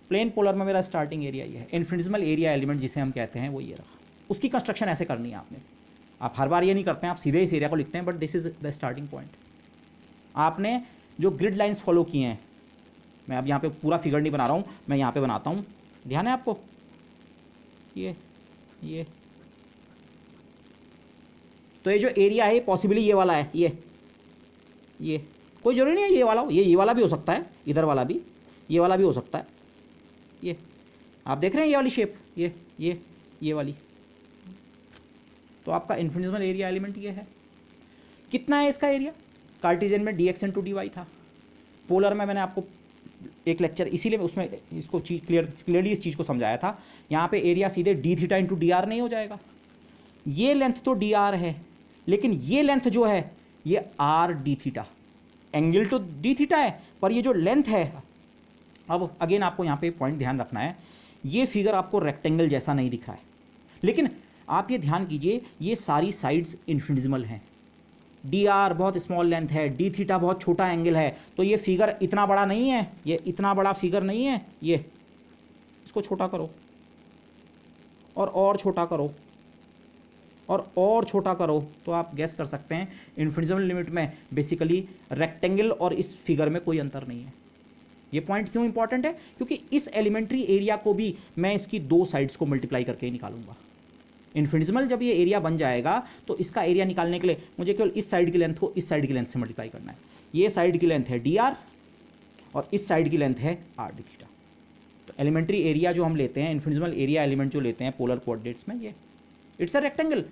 प्लेन पोलर में मेरा स्टार्टिंग एरिया ये है, इन्फिनिटेसिमल एरिया एलिमेंट जिसे हम कहते हैं वो ये रहा। उसकी कंस्ट्रक्शन ऐसे करनी है आपने, आप हर बार ये नहीं करते हैं, आप सीधे इस एरिया को लिखते हैं, but this is the starting point. आपने जो ग्रिड लाइंस फॉलो किए हैं, मैं अब यहाँ पे पूरा फिगर नहीं बना रहा हूँ, मैं यहाँ पे बनाता हूँ, ध्यान है आपको, ये तो ये जो एरिया है पॉसिबली ये वाला है, ये कोई जरूरी नहीं है ये वाला हो, ये वाला भी हो सकता है, इधर वाला भी, ये वाला भी हो सकता है, ये आप देख रहे हैं ये वाली शेप, ये वाली, तो आपका इन्फिनिटेसिमल एरिया एलिमेंट ये है। कितना है इसका एरिया? कार्टेशियन में dx इंटू dy था, पोलर में मैंने आपको एक लेक्चर इसीलिए उसमें इसको क्लियरली इस चीज़ को समझाया था, यहाँ पे एरिया सीधे D theta into D R नहीं हो जाएगा, ये लेंथ तो डी आर है, लेकिन ये लेंथ जो है ये आर डी थीटा, एंगल तो डी थीटा है, पर ये जो लेंथ है, अब अगेन आपको यहाँ पे पॉइंट ध्यान रखना है, ये फिगर आपको रेक्टेंगल जैसा नहीं दिखा है, लेकिन आप ये ध्यान कीजिए ये सारी साइड्स इन्फिनिटेसिमल हैं, डी आर बहुत स्मॉल लेंथ है, डी थीटा बहुत छोटा एंगल है, तो ये फिगर इतना बड़ा नहीं है, ये इतना बड़ा फिगर नहीं है, ये इसको छोटा करो और छोटा करो और छोटा करो, तो आप गैस कर सकते हैं इन्फिनिटेसिमल लिमिट में बेसिकली रेक्टेंगल और इस फिगर में कोई अंतर नहीं है। ये पॉइंट क्यों इंपॉर्टेंट है? क्योंकि इस एलिमेंट्री एरिया को भी मैं इसकी दो साइड्स को मल्टीप्लाई करके ही निकालूंगा। इन्फिनिटेसिमल जब ये एरिया बन जाएगा तो इसका एरिया निकालने के लिए मुझे केवल इस साइड की लेंथ को इस साइड की लेंथ से मल्टीप्लाई करना है। ये साइड की लेंथ है डी आर और इस साइड की लेंथ है आर डी थीटा। तो एलिमेंट्री एरिया जो हम लेते हैं, इन्फिनिटेसिमल एरिया एलिमेंट जो लेते हैं पोलर कोऑर्डिनेट्स में, ये इट्स अ रेक्टेंगल।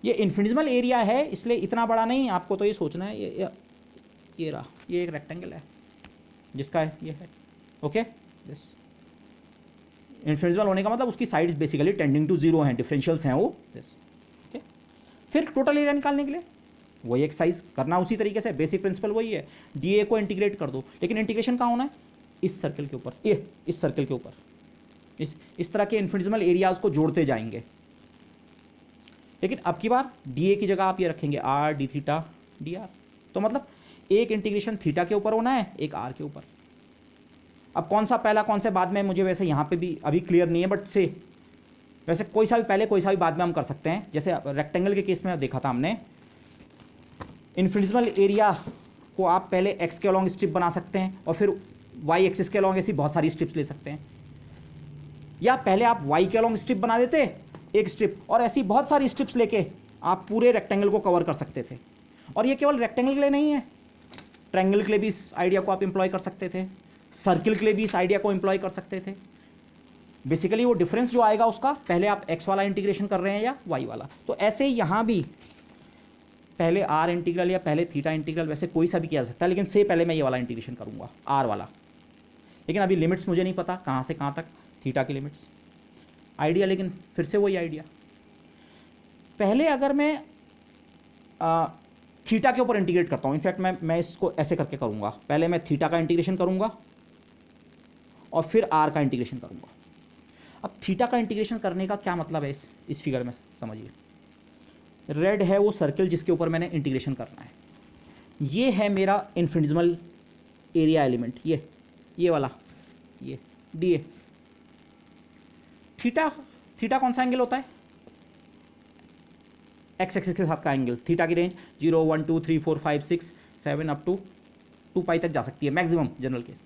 ये इन्फिनिटेसिमल एरिया है इसलिए इतना बड़ा नहीं, आपको तो ये सोचना है ये रहा, ये एक रेक्टेंगल है जिसका है ये है, ओके। दिस इन्फिनिटेसिमल होने का मतलब उसकी sides basically tending to zero हैं, डिफरेंशियल्स हैं वो, दिस ओके। फिर टोटल एरिया निकालने के लिए वही एक्सरसाइज करना उसी तरीके से, बेसिक प्रिंसिपल वही है, डीए को इंटीग्रेट कर दो, लेकिन इंटीग्रेशन कहाँ होना है? इस सर्कल के ऊपर, ये इस सर्कल के ऊपर, इस तरह के इन्फिनिटेसिमल एरियाज को जोड़ते जाएंगे। लेकिन अब की बार डीए की जगह आप ये रखेंगे are d theta D R, तो मतलब एक इंटीग्रेशन थीटा के ऊपर होना है, एक आर के ऊपर। अब कौन सा पहला कौन से बाद में मुझे वैसे यहाँ पे भी अभी क्लियर नहीं है, बट से वैसे कोई सा भी पहले कोई सा भी बाद में हम कर सकते हैं। जैसे रेक्टेंगल के केस में देखा था हमने, इन्फिनिटेसिमल एरिया को आप पहले एक्स के अलॉन्ग स्ट्रिप बना सकते हैं और फिर वाई एक्सिस के अलॉन्ग ऐसी बहुत सारी स्ट्रिप्स ले सकते हैं, या पहले आप वाई के अलॉन्ग स्ट्रिप बना देते एक स्ट्रिप और ऐसी बहुत सारी स्ट्रिप्स लेके आप पूरे रेक्टेंगल को कवर कर सकते थे। और ये केवल रेक्टेंगल के लिए नहीं है, ट्रायंगल के लिए भी इस आइडिया को आप एम्प्लॉय कर सकते थे, सर्किल के लिए भी इस आइडिया को एम्प्लॉय कर सकते थे, बेसिकली वो डिफरेंस जो आएगा उसका, पहले आप x वाला इंटीग्रेशन कर रहे हैं या y वाला। तो ऐसे ही यहाँ भी पहले r इंटीग्रल या पहले थीटा इंटीग्रल, वैसे कोई सा भी किया जा सकता है, लेकिन से पहले मैं ये वाला इंटीग्रेशन करूँगा r वाला। लेकिन अभी लिमिट्स मुझे नहीं पता कहाँ से कहाँ तक थीटा की लिमिट्स, आइडिया लेकिन फिर से वही आइडिया। पहले अगर मैं थीटा के ऊपर इंटीग्रेट करता हूँ, इनफैक्ट मैं इसको ऐसे करके करूँगा, पहले मैं थीटा का इंटीग्रेशन करूँगा और फिर आर का इंटीग्रेशन करूँगा। अब थीटा का इंटीग्रेशन करने का क्या मतलब है इस फिगर में समझिए। रेड है वो सर्कल जिसके ऊपर मैंने इंटीग्रेशन करना है, ये है मेरा इन्फिनिटिसिमल एरिया एलिमेंट, ये वाला, ये डी ए। थीटा कौन सा एंगल होता है, एक्स एक्सिस के साथ का एंगल। थीटा की रेंज 0 1 2 3 4 5 6 7 अप टू 2 पाई तक जा सकती है मैक्सिमम जनरल केस।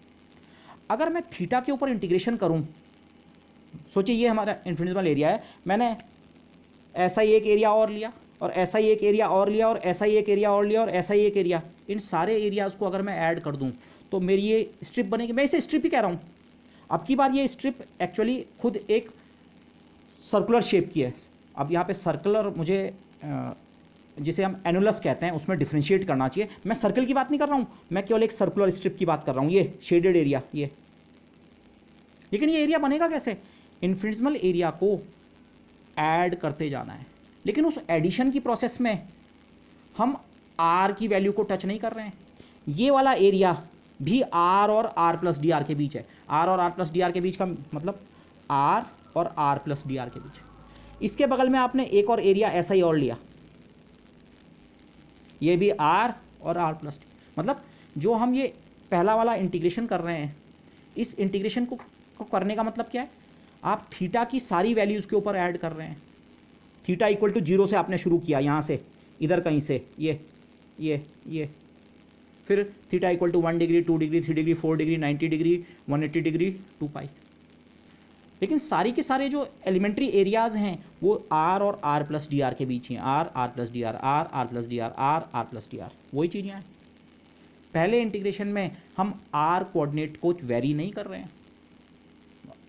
अगर मैं थीटा के ऊपर इंटीग्रेशन करूं, सोचिए ये हमारा इन्फिनिटिसिमल एरिया है, मैंने ऐसा ही एक एरिया और लिया और ऐसा ही एक एरिया और लिया और ऐसा ही एक एरिया और लिया और ऐसा ही एक एरिया, इन सारे एरियाज को अगर मैं ऐड कर दूं तो मेरी ये स्ट्रिप बनेगी। मैं इसे स्ट्रिप ही कह रहा हूँ। अब की बार ये स्ट्रिप एक्चुअली खुद एक सर्कुलर शेप की है। अब यहाँ पे सर्कुलर मुझे जिसे हम एनुलस कहते हैं उसमें डिफ्रेंशिएट करना चाहिए। मैं सर्कल की बात नहीं कर रहा हूँ, मैं केवल एक सर्कुलर स्ट्रिप की बात कर रहा हूँ, ये शेडेड एरिया ये। लेकिन ये एरिया बनेगा कैसे, इन्फिनिटिसिमल एरिया को ऐड करते जाना है, लेकिन उस एडिशन की प्रोसेस में हम आर की वैल्यू को टच नहीं कर रहे हैं। ये वाला एरिया भी आर और आर प्लस डी आर के बीच है। आर और आर प्लस डी आर के बीच का मतलब आर और आर प्लस डी आर के बीच। इसके बगल में आपने एक और एरिया ऐसा ही और लिया, ये भी आर और आर प्लस डी। मतलब जो हम ये पहला वाला इंटीग्रेशन कर रहे हैं, इस इंटीग्रेशन को करने का मतलब क्या है, आप थीटा की सारी वैल्यूज़ के ऊपर ऐड कर रहे हैं। थीटा इक्वल टू 0 से आपने शुरू किया, यहाँ से इधर कहीं से ये फिर theta equal to 1 degree 2 degree 3 degree 4 degree 90 degree 180 degree 2 pi. लेकिन सारी के सारे जो एलिमेंट्री एरियाज़ हैं वो आर और आर प्लस डी आर के बीच हैं। R r plus d r, r r plus d r, r r plus d r, वही चीज़ें हैं। पहले इंटीग्रेशन में हम आर कोऑर्डिनेट को वेरी नहीं कर रहे हैं,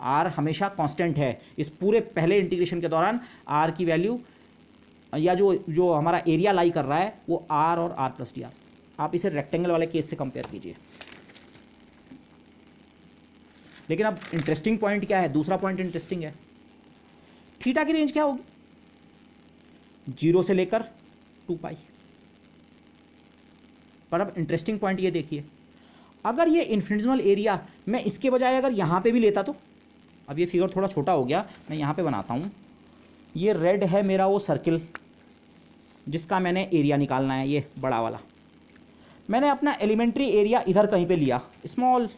आर हमेशा कांस्टेंट है। इस पूरे पहले इंटीग्रेशन के दौरान आर की वैल्यू या जो हमारा एरिया लाई कर रहा है वो आर और आर प्लस डी आर। आप इसे रेक्टेंगल वाले केस से कंपेयर कीजिए। लेकिन अब इंटरेस्टिंग पॉइंट क्या है, दूसरा पॉइंट इंटरेस्टिंग है। थीटा की रेंज क्या होगी, 0 से लेकर 2 पाई। पर अब इंटरेस्टिंग पॉइंट ये देखिए, अगर ये इन्फिनिटिसिमल एरिया मैं इसके बजाय अगर यहाँ पे भी लेता तो, अब ये फिगर थोड़ा छोटा हो गया, मैं यहाँ पे बनाता हूँ। ये रेड है मेरा वो सर्किल जिसका मैंने एरिया निकालना है, ये बड़ा वाला। मैंने अपना एलिमेंट्री एरिया इधर कहीं पे लिया, स्मॉल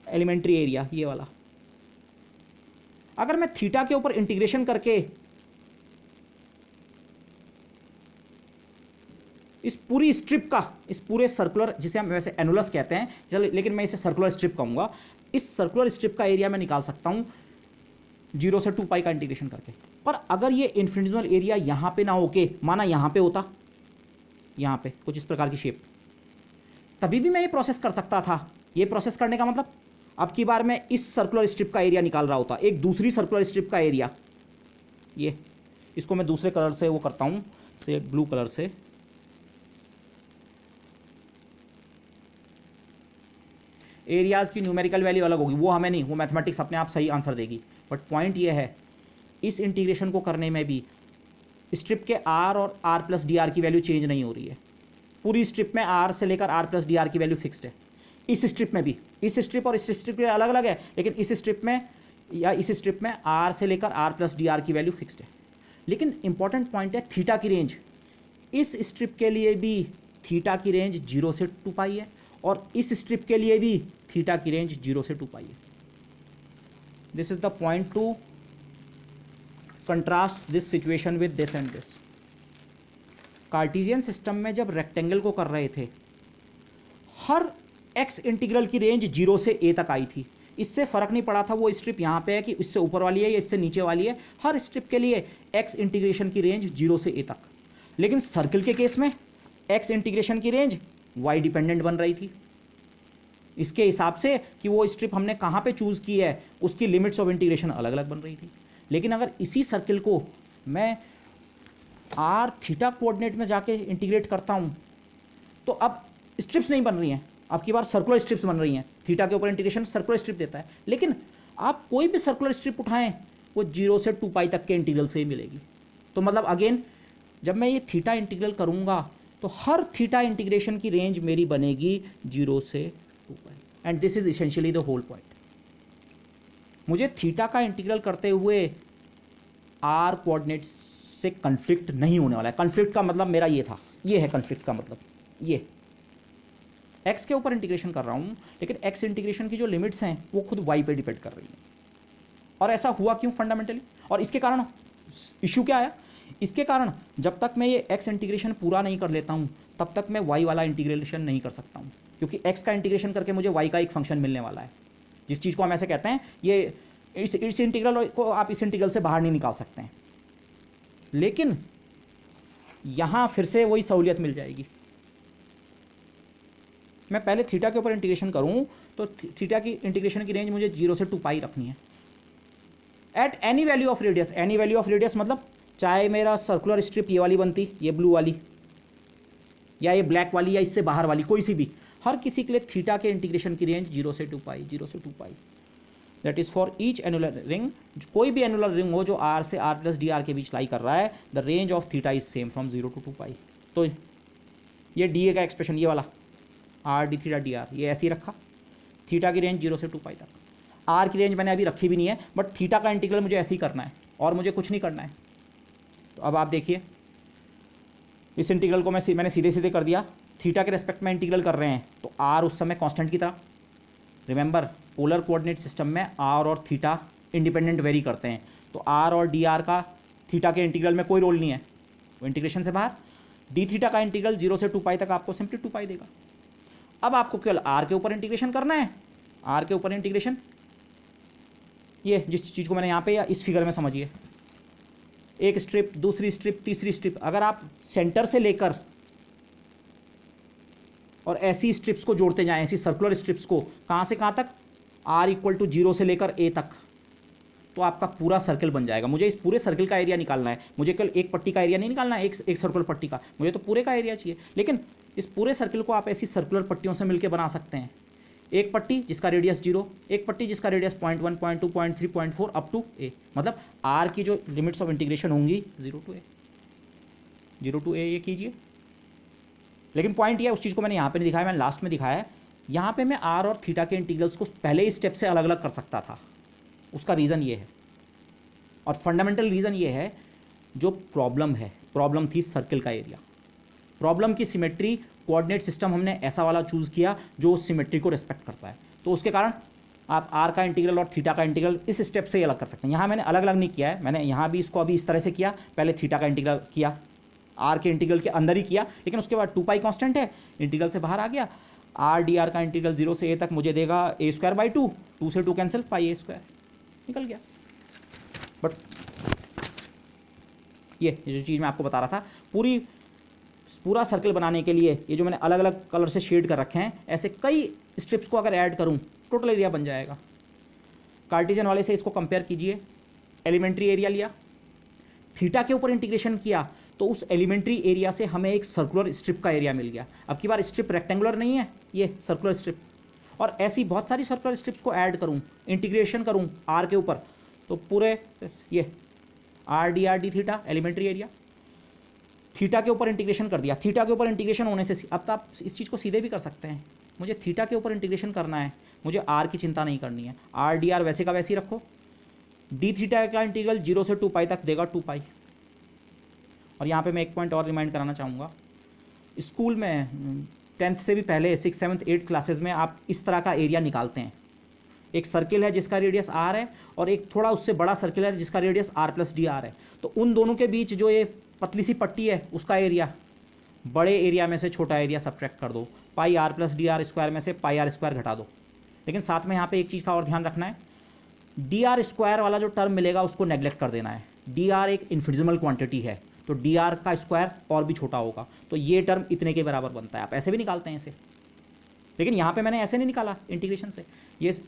एलिमेंट्री एरिया ये वाला। अगर मैं थीटा के ऊपर इंटीग्रेशन करके इस पूरी स्ट्रिप का, इस पूरे सर्कुलर, जिसे हम वैसे एनुलस कहते हैं, चलो लेकिन मैं इसे सर्कुलर स्ट्रिप कहूँगा, इस सर्कुलर स्ट्रिप का एरिया मैं निकाल सकता हूँ 0 से 2 पाई का इंटीग्रेशन करके। पर अगर ये इन्फिनिटिसिमल एरिया यहाँ पे ना होके माना यहाँ पे होता, यहाँ पे कुछ इस प्रकार की शेप, तभी भी मैं ये प्रोसेस कर सकता था। ये प्रोसेस करने का मतलब अब की बार मैं इस सर्कुलर स्ट्रिप का एरिया निकाल रहा होता, एक दूसरी सर्कुलर स्ट्रिप का एरिया, ये इसको मैं दूसरे कलर से वो करता हूँ, से ब्लू कलर से। एरियाज़ की न्यूमेरिकल वैल्यू अलग होगी, वो हमें नहीं, वो मैथमेटिक्स अपने आप सही आंसर देगी। बट पॉइंट ये है, इस इंटीग्रेशन को करने में भी स्ट्रिप के आर और आर प्लस डी आर की वैल्यू चेंज नहीं हो रही है। पूरी स्ट्रिप में आर से लेकर आर प्लस डी आर की वैल्यू फिक्स्ड है। इस स्ट्रिप में भी, इस स्ट्रिप और इस स्ट्रिप में अलग अलग है, लेकिन इस स्ट्रिप में या इस स्ट्रिप में आर से लेकर आर प्लस डी आर की वैल्यू फिक्स्ड है। लेकिन इंपॉर्टेंट पॉइंट है थीटा की रेंज। इस स्ट्रिप के लिए भी थीटा की रेंज 0 से 2 पाई है और इस स्ट्रिप के लिए भी थीटा की रेंज 0 से 2 पाई है। This is the point two contrast this situation with this and this. Cartesian system में जब रेक्टेंगल को कर रहे थे, हर एक्स इंटीग्रल की रेंज 0 से a तक आई थी। इससे फ़र्क नहीं पड़ा था वो स्ट्रिप यहाँ पे है कि इससे ऊपर वाली है या इससे नीचे वाली है, हर स्ट्रिप के लिए एक्स इंटीग्रेशन की रेंज 0 से a तक। लेकिन सर्किल के केस में एक्स इंटीग्रेशन की रेंज y डिपेंडेंट बन रही थी। इसके हिसाब से कि वो स्ट्रिप हमने कहाँ पे चूज़ की है, उसकी लिमिट्स ऑफ इंटीग्रेशन अलग अलग बन रही थी। लेकिन अगर इसी सर्किल को मैं आर थीटा कोऑर्डिनेट में जाके इंटीग्रेट करता हूँ तो अब स्ट्रिप्स नहीं बन रही हैं, अब की बार सर्कुलर स्ट्रिप्स बन रही हैं। थीटा के ऊपर इंटीग्रेशन सर्कुलर स्ट्रिप देता है, लेकिन आप कोई भी सर्कुलर स्ट्रिप उठाएं वो 0 से 2 पाई तक के इंटीग्रल से ही मिलेगी। तो मतलब अगेन जब मैं ये थीटा इंटीग्रल करूँगा तो हर थीटा इंटीग्रेशन की रेंज मेरी बनेगी 0 से 2 pi, and this is essentially the whole point. मुझे थीटा का इंटीग्रल करते हुए आर कोऑर्डिनेट्स से कन्फ्लिक्ट नहीं होने वाला है। कन्फ्लिक्ट का मतलब मेरा ये था, ये है कन्फ्लिक्ट का मतलब, ये एक्स के ऊपर इंटीग्रेशन कर रहा हूँ लेकिन एक्स इंटीग्रेशन की जो लिमिट्स हैं वो खुद वाई पे डिपेंड कर रही हैं। और ऐसा हुआ क्यों फंडामेंटली, और इसके कारण इशू क्या आया? इसके कारण जब तक मैं ये एक्स इंटीग्रेशन पूरा नहीं कर लेता हूँ तब तक मैं वाई वाला इंटीग्रेशन नहीं कर सकता हूँ, क्योंकि एक्स का इंटीग्रेशन करके मुझे वाई का एक फंक्शन मिलने वाला है, जिस चीज़ को हम ऐसे कहते हैं ये इस इंटीग्रल को आप इस इंटीग्रल से बाहर नहीं निकाल सकते हैं। लेकिन यहाँ फिर से वही सहूलियत मिल जाएगी। मैं पहले थीटा के ऊपर इंटीग्रेशन करूँ तो थीटा की इंटीग्रेशन की रेंज मुझे 0 से 2 पाई रखनी है at any value of radius. Any value of radius मतलब चाहे मेरा सर्कुलर स्ट्रिप ये वाली बनती, ये ब्लू वाली या ये ब्लैक वाली या इससे बाहर वाली, कोई सी भी, हर किसी के लिए थीटा के इंटीग्रेशन की रेंज 0 से 2 पाई, 0 से 2 pi. That is for each annular ring. कोई भी एनुलर रिंग हो जो आर से आर प्लस डी आर के बीच लाई कर रहा है, the range of theta is same from 0 to 2 पाई। तो ये डी ए का एक्सप्रेशन, ये वाला are d theta D R, ये ऐसे ही रखा, थीटा की रेंज 0 से 2 पाई तक। आर की रेंज मैंने अभी रखी भी नहीं है, बट थीटा का इंटीग्रल मुझे ऐसे ही करना है और मुझे कुछ नहीं करना है। तो अब आप देखिए इस इंटीग्रल को मैंने सीधे सीधे कर दिया, थीटा के रेस्पेक्ट में इंटीग्रल कर रहे हैं तो आर उस समय कांस्टेंट की तरह। रिमेंबर पोलर कोऑर्डिनेट सिस्टम में आर और थीटा इंडिपेंडेंट वेरी करते हैं, तो आर और डी आर का थीटा के इंटीग्रल में कोई रोल नहीं है, वो इंटीग्रेशन से बाहर। डी थीटा का इंटीग्रल 0 से 2 पाई तक आपको सिंपली 2 पाई देगा। अब आपको केवल आर के ऊपर इंटीग्रेशन करना है, आर के ऊपर इंटीग्रेशन, ये जिस चीज़ को मैंने यहाँ पे या इस फिगर में समझिए, एक स्ट्रिप, दूसरी स्ट्रिप, तीसरी स्ट्रिप, अगर आप सेंटर से लेकर और ऐसी स्ट्रिप्स को जोड़ते जाएं, ऐसी सर्कुलर स्ट्रिप्स को, कहाँ से कहाँ तक, r इक्वल टू 0 से लेकर a तक, तो आपका पूरा सर्कल बन जाएगा। मुझे इस पूरे सर्कल का एरिया निकालना है, मुझे केवल एक पट्टी का एरिया नहीं निकालना है, एक सर्कुलर पट्टी का, मुझे तो पूरे का एरिया चाहिए। लेकिन इस पूरे सर्कल को आप ऐसी सर्कुलर पट्टियों से मिलकर बना सकते हैं। एक पट्टी जिसका रेडियस 0, एक पट्टी जिसका रेडियस 0.1, 0.2, 0.3, 0.4 अप टू a, मतलब r की जो लिमिट्स ऑफ इंटीग्रेशन होंगी 0 to a ये कीजिए। लेकिन पॉइंट ये है, उस चीज़ को मैंने यहाँ पे नहीं दिखाया, मैंने लास्ट में दिखाया है। यहाँ पे मैं आर और थीटा के इंटीग्रल्स को पहले ही स्टेप से अलग अलग कर सकता था। उसका रीज़न ये है, और फंडामेंटल रीज़न ये है, जो प्रॉब्लम है, प्रॉब्लम थी सर्कल का एरिया। प्रॉब्लम की सिमेट्री कोऑर्डिनेट सिस्टम हमने ऐसा वाला चूज़ किया जो उस सिमेट्री को रिस्पेक्ट करता है, तो उसके कारण आप आर का इंटीग्रल और थीटा का इंटीग्रल इस स्टेप से ही अलग कर सकते हैं। यहाँ मैंने अलग अलग नहीं किया है, मैंने यहाँ भी इसको अभी इस तरह से किया, पहले थीटा का इंटीग्रल किया, आर के इंटीग्रल के अंदर ही किया, लेकिन उसके बाद 2 पाई कांस्टेंट है, इंटीग्रल से बाहर आ गया। आर डी आर का इंटीग्रल 0 से a तक मुझे देगा a²/2, 2 से 2 कैंसिल, पाई a² निकल गया। बट ये जो चीज़ मैं आपको बता रहा था, पूरा सर्कल बनाने के लिए ये जो मैंने अलग अलग कलर से शेड कर रखे हैं, ऐसे कई स्ट्रिप्स को अगर ऐड करूं टोटल एरिया बन जाएगा। कार्टेशियन वाले से इसको कंपेयर कीजिए, एलिमेंट्री एरिया लिया, थीटा के ऊपर इंटीग्रेशन किया तो उस एलिमेंट्री एरिया से हमें एक सर्कुलर स्ट्रिप का एरिया मिल गया। अब की बार स्ट्रिप रेक्टेंगुलर नहीं है, ये सर्कुलर स्ट्रिप, और ऐसी बहुत सारी सर्कुलर स्ट्रिप्स को ऐड करूं, इंटीग्रेशन करूं आर के ऊपर, तो पूरे ये r d theta elementary area, theta के ऊपर इंटीग्रेशन कर दिया। थीटा के ऊपर इंटीग्रेशन होने से अब तो आप इस चीज़ को सीधे भी कर सकते हैं, मुझे थीटा के ऊपर इंटीग्रेशन करना है, मुझे आर की चिंता नहीं करनी है, आर डी आर वैसे का वैसे ही रखो। डी थीटा का इंटीग्रल 0 से 2 पाई तक देगा 2 पाई। और यहाँ पे मैं एक पॉइंट और रिमाइंड कराना चाहूँगा, स्कूल में 10th से भी पहले 6th, 7th, 8th क्लासेस में आप इस तरह का एरिया निकालते हैं। एक सर्किल है जिसका रेडियस आर है और एक थोड़ा उससे बड़ा सर्किल है जिसका radius r plus d r है, तो उन दोनों के बीच जो ये पतली सी पट्टी है उसका एरिया, बड़े एरिया में से छोटा एरिया सब्ट्रैक्ट कर दो, pi r plus d r square में से पाई आर स्क्वायर घटा दो। लेकिन साथ में यहाँ पे एक चीज़ का और ध्यान रखना है, डी आर स्क्वायर वाला जो टर्म मिलेगा उसको नेग्लेक्ट कर देना है। डी आर एक इन्फिजिबल क्वांटिटी है, तो डी आर का स्क्वायर और भी छोटा होगा, तो ये टर्म इतने के बराबर बनता है। आप ऐसे भी निकालते हैं इसे, लेकिन यहाँ पे मैंने ऐसे नहीं निकाला इंटीग्रेशन से।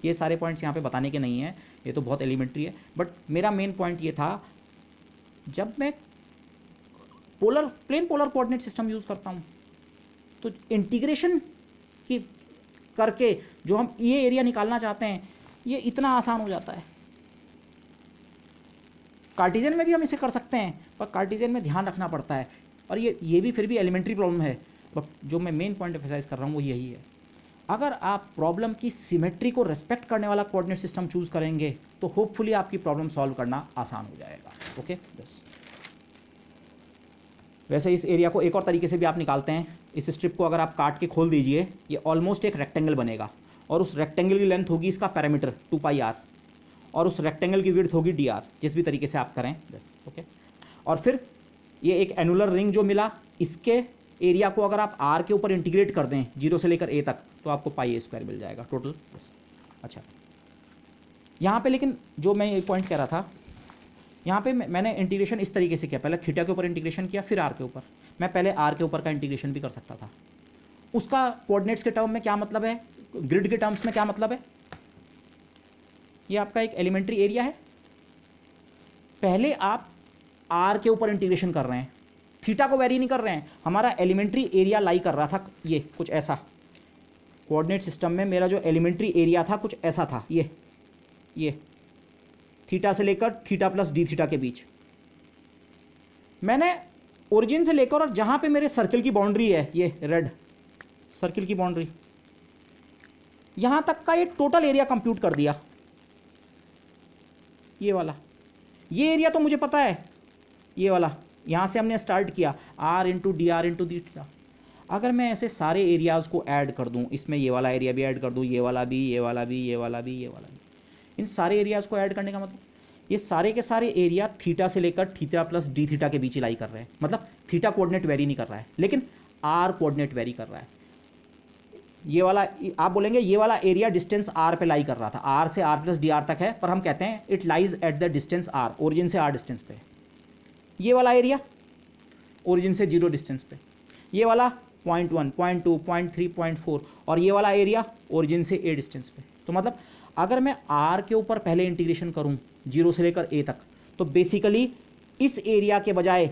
ये सारे पॉइंट्स यहाँ पे बताने के नहीं हैं, ये तो बहुत एलिमेंट्री है। बट मेरा मेन पॉइंट ये था, जब मैं plane polar coordinate system use करता हूँ तो इंटीग्रेशन की करके जो हम ये एरिया निकालना चाहते हैं ये इतना आसान हो जाता है। कार्टेशियन में भी हम इसे कर सकते हैं, पर कार्टेशियन में ध्यान रखना पड़ता है, और ये भी फिर भी एलिमेंट्री प्रॉब्लम है। बट जो मैं मेन पॉइंट एम्फसाइज कर रहा हूँ वो यही है, अगर आप प्रॉब्लम की सिमेट्री को रेस्पेक्ट करने वाला कोऑर्डिनेट सिस्टम चूज़ करेंगे तो होपफुली आपकी प्रॉब्लम सॉल्व करना आसान हो जाएगा। ओके बस। वैसे इस एरिया को एक और तरीके से भी आप निकालते हैं। इस स्ट्रिप को अगर आप काट के खोल दीजिए, ये ऑलमोस्ट एक रेक्टेंगल बनेगा, और उस रेक्टेंगल की लेंथ होगी इसका पैरामीटर 2πr, और उस रेक्टेंगल की विड्थ होगी dr, जिस भी तरीके से आप करें बस। ओके, और फिर ये एक एनुलर रिंग जो मिला, इसके एरिया को अगर आप r के ऊपर इंटीग्रेट कर दें 0 से लेकर a तक तो आपको πa² मिल जाएगा टोटल बस। अच्छा, यहाँ पे लेकिन जो मैं एक पॉइंट कह रहा था, यहाँ पे मैंने इंटीग्रेशन इस तरीके से किया, पहले थीटा के ऊपर इंटीग्रेशन किया, फिर r के ऊपर। मैं पहले r के ऊपर का इंटीग्रेशन भी कर सकता था। उसका कोऑर्डिनेट्स के टर्म में क्या मतलब है, ग्रिड के टर्म्स में क्या मतलब है, ये आपका एक एलिमेंट्री एरिया है। पहले आप r के ऊपर इंटीग्रेशन कर रहे हैं, थीटा को वेरी नहीं कर रहे हैं। हमारा एलिमेंट्री एरिया लाई कर रहा था ये कुछ ऐसा, कोऑर्डिनेट सिस्टम में मेरा जो एलिमेंट्री एरिया था कुछ ऐसा था, ये थीटा से लेकर थीटा प्लस डी थीटा के बीच। मैंने ओरिजिन से लेकर और जहां पे मेरे सर्किल की बाउंड्री है, ये रेड सर्किल की बाउंड्री, यहां तक का ये टोटल एरिया कंप्यूट कर दिया। ये वाला ये एरिया तो मुझे पता है, ये वाला यहां से हमने स्टार्ट किया r into D R into D theta. अगर मैं ऐसे सारे एरियाज को ऐड कर दूं, इसमें ये वाला एरिया भी ऐड कर दूं, ये वाला भी, ये वाला भी, ये वाला भी, ये वाला भी, इन सारे एरियाज को ऐड करने का मतलब ये सारे के सारे एरिया थीटा से लेकर थीटा प्लस डी थीटा के बीच ही लाई कर रहे हैं। मतलब थीटा कोऑर्डिनेट वेरी नहीं कर रहा है, लेकिन आर कोऑर्डिनेट वेरी कर रहा है। ये वाला आप बोलेंगे ये वाला एरिया डिस्टेंस आर पे लाई कर रहा था, आर से आर प्लस डी आर तक है, पर हम कहते हैं it lies at the distance r, origin से आर डिस्टेंस पे। ये वाला एरिया ओरिजिन से 0 डिस्टेंस पे, ये वाला 0.1, 0.2, 0.3, 0.4, और ये वाला एरिया ओरिजिन से ए डिस्टेंस पे। तो मतलब अगर मैं आर के ऊपर पहले इंटीग्रेशन करूं 0 से लेकर ए तक, तो बेसिकली इस एरिया के बजाय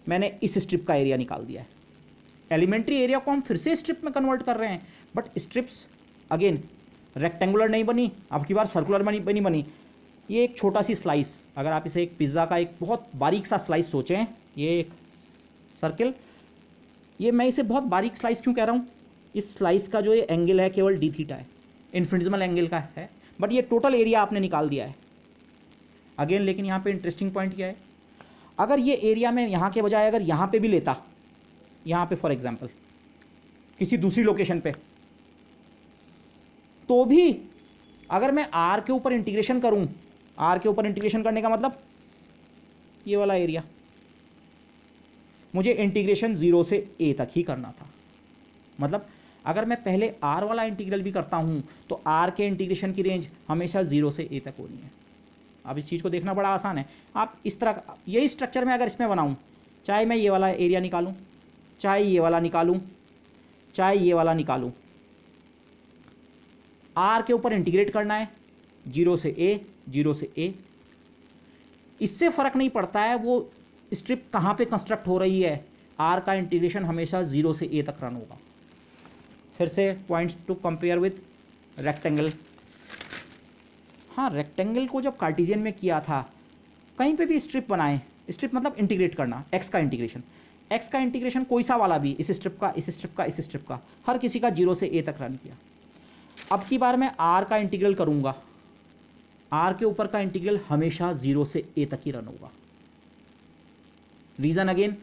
मैंने इस स्ट्रिप का एरिया निकाल दिया है। एलिमेंट्री एरिया को हम फिर से स्ट्रिप में कन्वर्ट कर रहे हैं, बट स्ट्रिप्स अगेन रेक्टेंगुलर नहीं बनी, अब की बार सर्कुलर बनी। ये एक छोटा सी स्लाइस, अगर आप इसे एक पिज़्ज़ा का एक बहुत बारीक सा स्लाइस सोचें, ये एक सर्किल, ये मैं इसे बहुत बारीक स्लाइस क्यों कह रहा हूँ, इस स्लाइस का जो ये एंगल है केवल डी थीटा है, इन्फिनिटेसिमल एंगल का है, बट ये टोटल एरिया आपने निकाल दिया है अगेन। लेकिन यहाँ पे इंटरेस्टिंग पॉइंट क्या है, अगर ये एरिया मैं यहाँ के बजाय अगर यहाँ पे भी लेता, यहाँ पे फॉर एग्जांपल किसी दूसरी लोकेशन पे, तो भी अगर मैं आर के ऊपर इंटीग्रेशन करूँ, आर के ऊपर इंटीग्रेशन करने का मतलब ये वाला एरिया, मुझे इंटीग्रेशन 0 से a तक ही करना था। मतलब अगर मैं पहले r वाला इंटीग्रल भी करता हूं तो r के इंटीग्रेशन की रेंज हमेशा 0 से a तक होनी है। अब इस चीज़ को देखना बड़ा आसान है, आप इस तरह यही स्ट्रक्चर में अगर इसमें बनाऊं, चाहे मैं ये वाला एरिया निकालूं, चाहे ये वाला निकालूं, चाहे ये वाला निकालूं, r के ऊपर इंटीग्रेट करना है 0 से a, 0 से a, इससे फ़र्क नहीं पड़ता है वो स्ट्रिप कहाँ पे कंस्ट्रक्ट हो रही है, r का इंटीग्रेशन हमेशा 0 से a तक रन होगा। फिर से points to compare with rectangle. हाँ, रेक्टेंगल को जब कार्टेशियन में किया था, कहीं पे भी स्ट्रिप बनाए, स्ट्रिप मतलब इंटीग्रेट करना, x का इंटीग्रेशन कोई सा वाला भी, इस स्ट्रिप का, इस स्ट्रिप का, इस स्ट्रिप का, हर किसी का 0 से a तक रन किया। अब की बार मैं r का इंटीग्रल करूँगा, r के ऊपर का इंटीग्रल हमेशा 0 से a तक ही रन होगा। Reason again,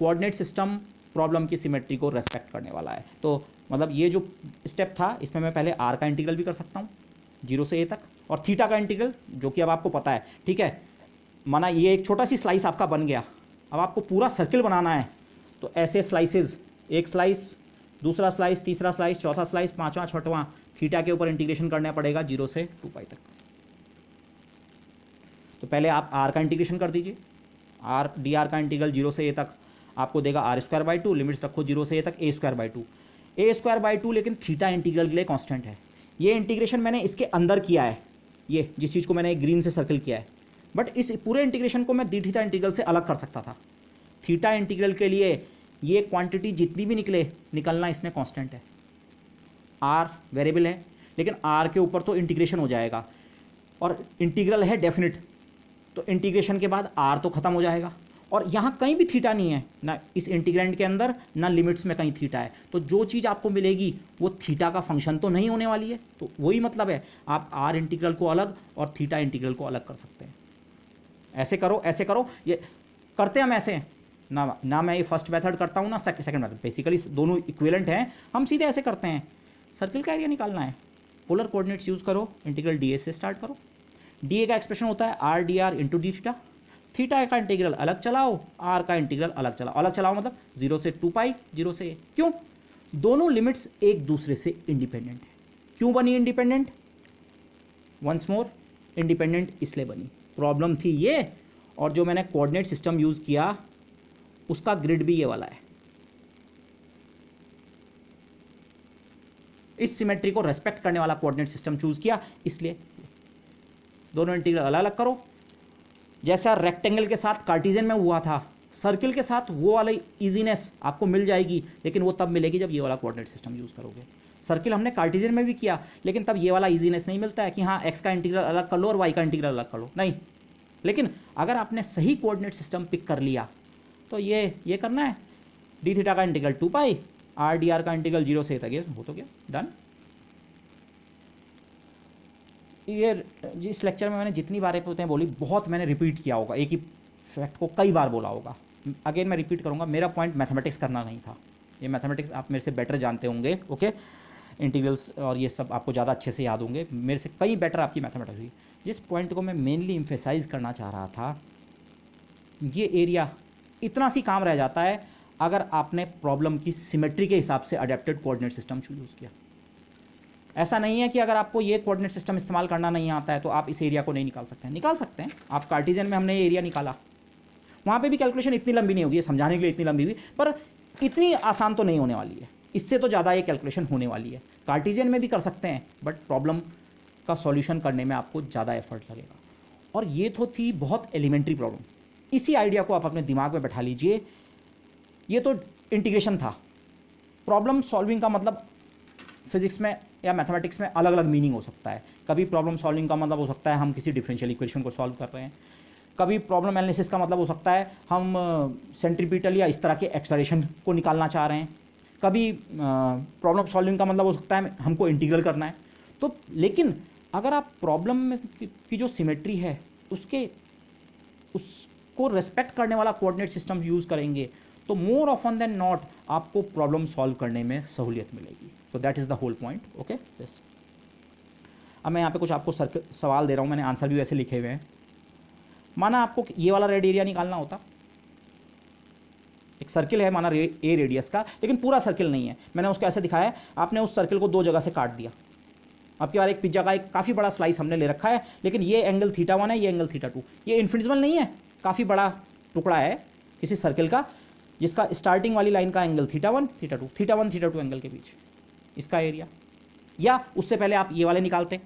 coordinate system problem की सिमेट्री को रेस्पेक्ट करने वाला है। तो मतलब ये जो स्टेप था, इसमें मैं पहले r का इंटीग्रल भी कर सकता हूँ 0 से a तक, और थीटा का इंटीग्रल जो कि अब आपको पता है, ठीक है। माना ये एक छोटा सी स्लाइस आपका बन गया, अब आपको पूरा सर्किल बनाना है, तो ऐसे स्लाइसेस, एक स्लाइस, दूसरा स्लाइस, तीसरा स्लाइस, चौथा स्लाइस, पाँचवां, छठवां, थीटा के ऊपर इंटीग्रेशन करना पड़ेगा 0 से 2π तक। तो पहले आप r का इंटीग्रेशन कर दीजिए, r डी आर का इंटीग्रल 0 से a तक आपको देगा r² बाई 2, लिमिट्स रखो 0 से a तक a² बाई 2। a²/2, लेकिन थीटा इंटीग्रल के लिए कांस्टेंट है। ये इंटीग्रेशन मैंने इसके अंदर किया है, ये जिस चीज़ को मैंने ग्रीन से सर्कल किया है, बट इस पूरे इंटीग्रेशन को मैं डी थीटा इंटीग्रल से अलग कर सकता था। थीटा इंटीग्रल के लिए ये क्वांटिटी जितनी भी निकलना इसने कांस्टेंट है। आर वेरिएबल है, लेकिन आर के ऊपर तो इंटीग्रेशन हो जाएगा, और इंटीग्रल है डेफिनिट, तो इंटीग्रेशन के बाद आर तो खत्म हो जाएगा, और यहाँ कहीं भी थीटा नहीं है, ना इस इंटीग्रेंड के अंदर ना लिमिट्स में कहीं थीटा है, तो जो चीज़ आपको मिलेगी वो थीटा का फंक्शन तो नहीं होने वाली है। तो वही मतलब है, आप आर इंटीग्रल को अलग और थीटा इंटीग्रल को अलग कर सकते हैं। ऐसे करो, ऐसे करो, ये करते हम ऐसे ना मैं ये फर्स्ट मेथड करता हूँ ना सेकंड मेथड, बेसिकली दोनों इक्विवेलेंट हैं, हम सीधे ऐसे करते हैं। सर्किल का एरिया निकालना है, पोलर कोऑर्डिनेट्स यूज़ करो, इंटीग्रल डी ए से स्टार्ट करो। डी ए का एक्सप्रेशन होता है R D R into D theta. Theta का इंटीग्रल अलग चलाओ, आर का इंटीग्रल अलग चलाओ। अलग चलाओ मतलब 0 से 2π, 0 से a। क्यों? दोनों लिमिट्स एक दूसरे से इंडिपेंडेंट है। क्यों बनी इंडिपेंडेंट? वंस मोर, इंडिपेंडेंट इसलिए बनी, प्रॉब्लम थी ये, और जो मैंने कोऑर्डिनेट सिस्टम यूज़ किया उसका ग्रिड भी ये वाला है। इस सिमेट्री को रेस्पेक्ट करने वाला कोऑर्डिनेट सिस्टम चूज किया, इसलिए दोनों इंटीग्रल अलग अलग करो। जैसा रेक्टेंगल के साथ कार्टेशियन में हुआ था, सर्किल के साथ वो वाली इजीनेस आपको मिल जाएगी, लेकिन वो तब मिलेगी जब ये वाला कोऑर्डिनेट सिस्टम यूज़ करोगे। सर्किल हमने कार्टेशियन में भी किया, लेकिन तब ये वाला इजीनेस नहीं मिलता है कि हाँ एक्स का इंटीग्रल अलग कर लो और वाई का इंटीग्रल अलग कर लो, नहीं। लेकिन अगर आपने सही कोऑर्डिनेट सिस्टम पिक कर लिया तो ये करना है, डी थीटा का इंटीग्रल 2π, आर डी आर का इंटीग्रल 0 से तक, ये हो तो गया, डन। ये इस लेक्चर में मैंने जितनी बारें बोली, बहुत मैंने रिपीट किया होगा, एक ही फैक्ट को कई बार बोला होगा। अगेन मैं रिपीट करूंगा, मेरा पॉइंट मैथमेटिक्स करना नहीं था। ये मैथमेटिक्स आप मेरे से बेटर जानते होंगे, ओके, इंटीग्रल्स और ये सब आपको ज़्यादा अच्छे से याद होंगे, मेरे से कई बेटर आपकी मैथमेटिक्स हुई। जिस पॉइंट को मैं मेनली इम्फेसाइज करना चाह रहा था, ये एरिया इतना सी काम रह जाता है अगर आपने प्रॉब्लम की सिमेट्री के हिसाब से अडेप्टेड कोऑर्डिनेट सिस्टम यूज़ किया। ऐसा नहीं है कि अगर आपको ये कोऑर्डिनेट सिस्टम इस्तेमाल करना नहीं आता है तो आप इस एरिया को नहीं निकाल सकते हैं, निकाल सकते हैं। आप कार्टेशियन में हमने ये एरिया निकाला, वहाँ पे भी कैलकुलेशन इतनी लंबी नहीं होगी, समझाने के लिए इतनी लंबी हुई, पर इतनी आसान तो नहीं होने वाली है, इससे तो ज़्यादा ये कैलकुलेशन होने वाली है। कार्टेशियन में भी कर सकते हैं, बट प्रॉब्लम का सॉल्यूशन करने में आपको ज़्यादा एफर्ट लगेगा। और ये तो थी बहुत एलिमेंट्री प्रॉब्लम, इसी आइडिया को आप अपने दिमाग में बैठा लीजिए। ये तो इंटीग्रेशन था। प्रॉब्लम सॉल्विंग का मतलब फिजिक्स में या मैथमेटिक्स में अलग अलग मीनिंग हो सकता है। कभी प्रॉब्लम सॉल्विंग का मतलब हो सकता है हम किसी डिफरेंशियल इक्वेशन को सॉल्व कर रहे हैं, कभी प्रॉब्लम एनालिसिस का मतलब हो सकता है हम सेंट्रीपिटल या इस तरह के एक्सलरेशन को निकालना चाह रहे हैं, कभी प्रॉब्लम सॉल्विंग का मतलब हो सकता है हमको इंटीग्रल करना है। तो लेकिन अगर आप प्रॉब्लम की जो सिमेट्री है उसको रेस्पेक्ट करने वाला कोऑर्डिनेट सिस्टम यूज़ करेंगे तो मोर ऑफन देन नॉट आपको प्रॉब्लम सॉल्व करने में सहूलियत मिलेगी। So that is the whole point, okay. अब मैं यहाँ पे कुछ आपको सवाल दे रहा हूँ, मैंने आंसर भी वैसे लिखे हुए हैं। माना आपको ये वाला रेड एरिया निकालना होता, एक सर्किल है माना ए रेडियस का, लेकिन पूरा सर्किल नहीं है, मैंने उसको ऐसे दिखाया है, आपने उस सर्किल को दो जगह से काट दिया। आपके बार एक पिज्जा का एक काफ़ी बड़ा स्लाइस हमने ले रखा है, लेकिन ये एंगल θ1 है, ये एंगल θ2, ये इन्फिनिजिबल नहीं है, काफ़ी बड़ा टुकड़ा है किसी सर्किल का जिसका स्टार्टिंग वाली लाइन का एंगल θ1 θ2 एंगल के बीच, इसका एरिया। या उससे पहले आप ये वाले निकालते,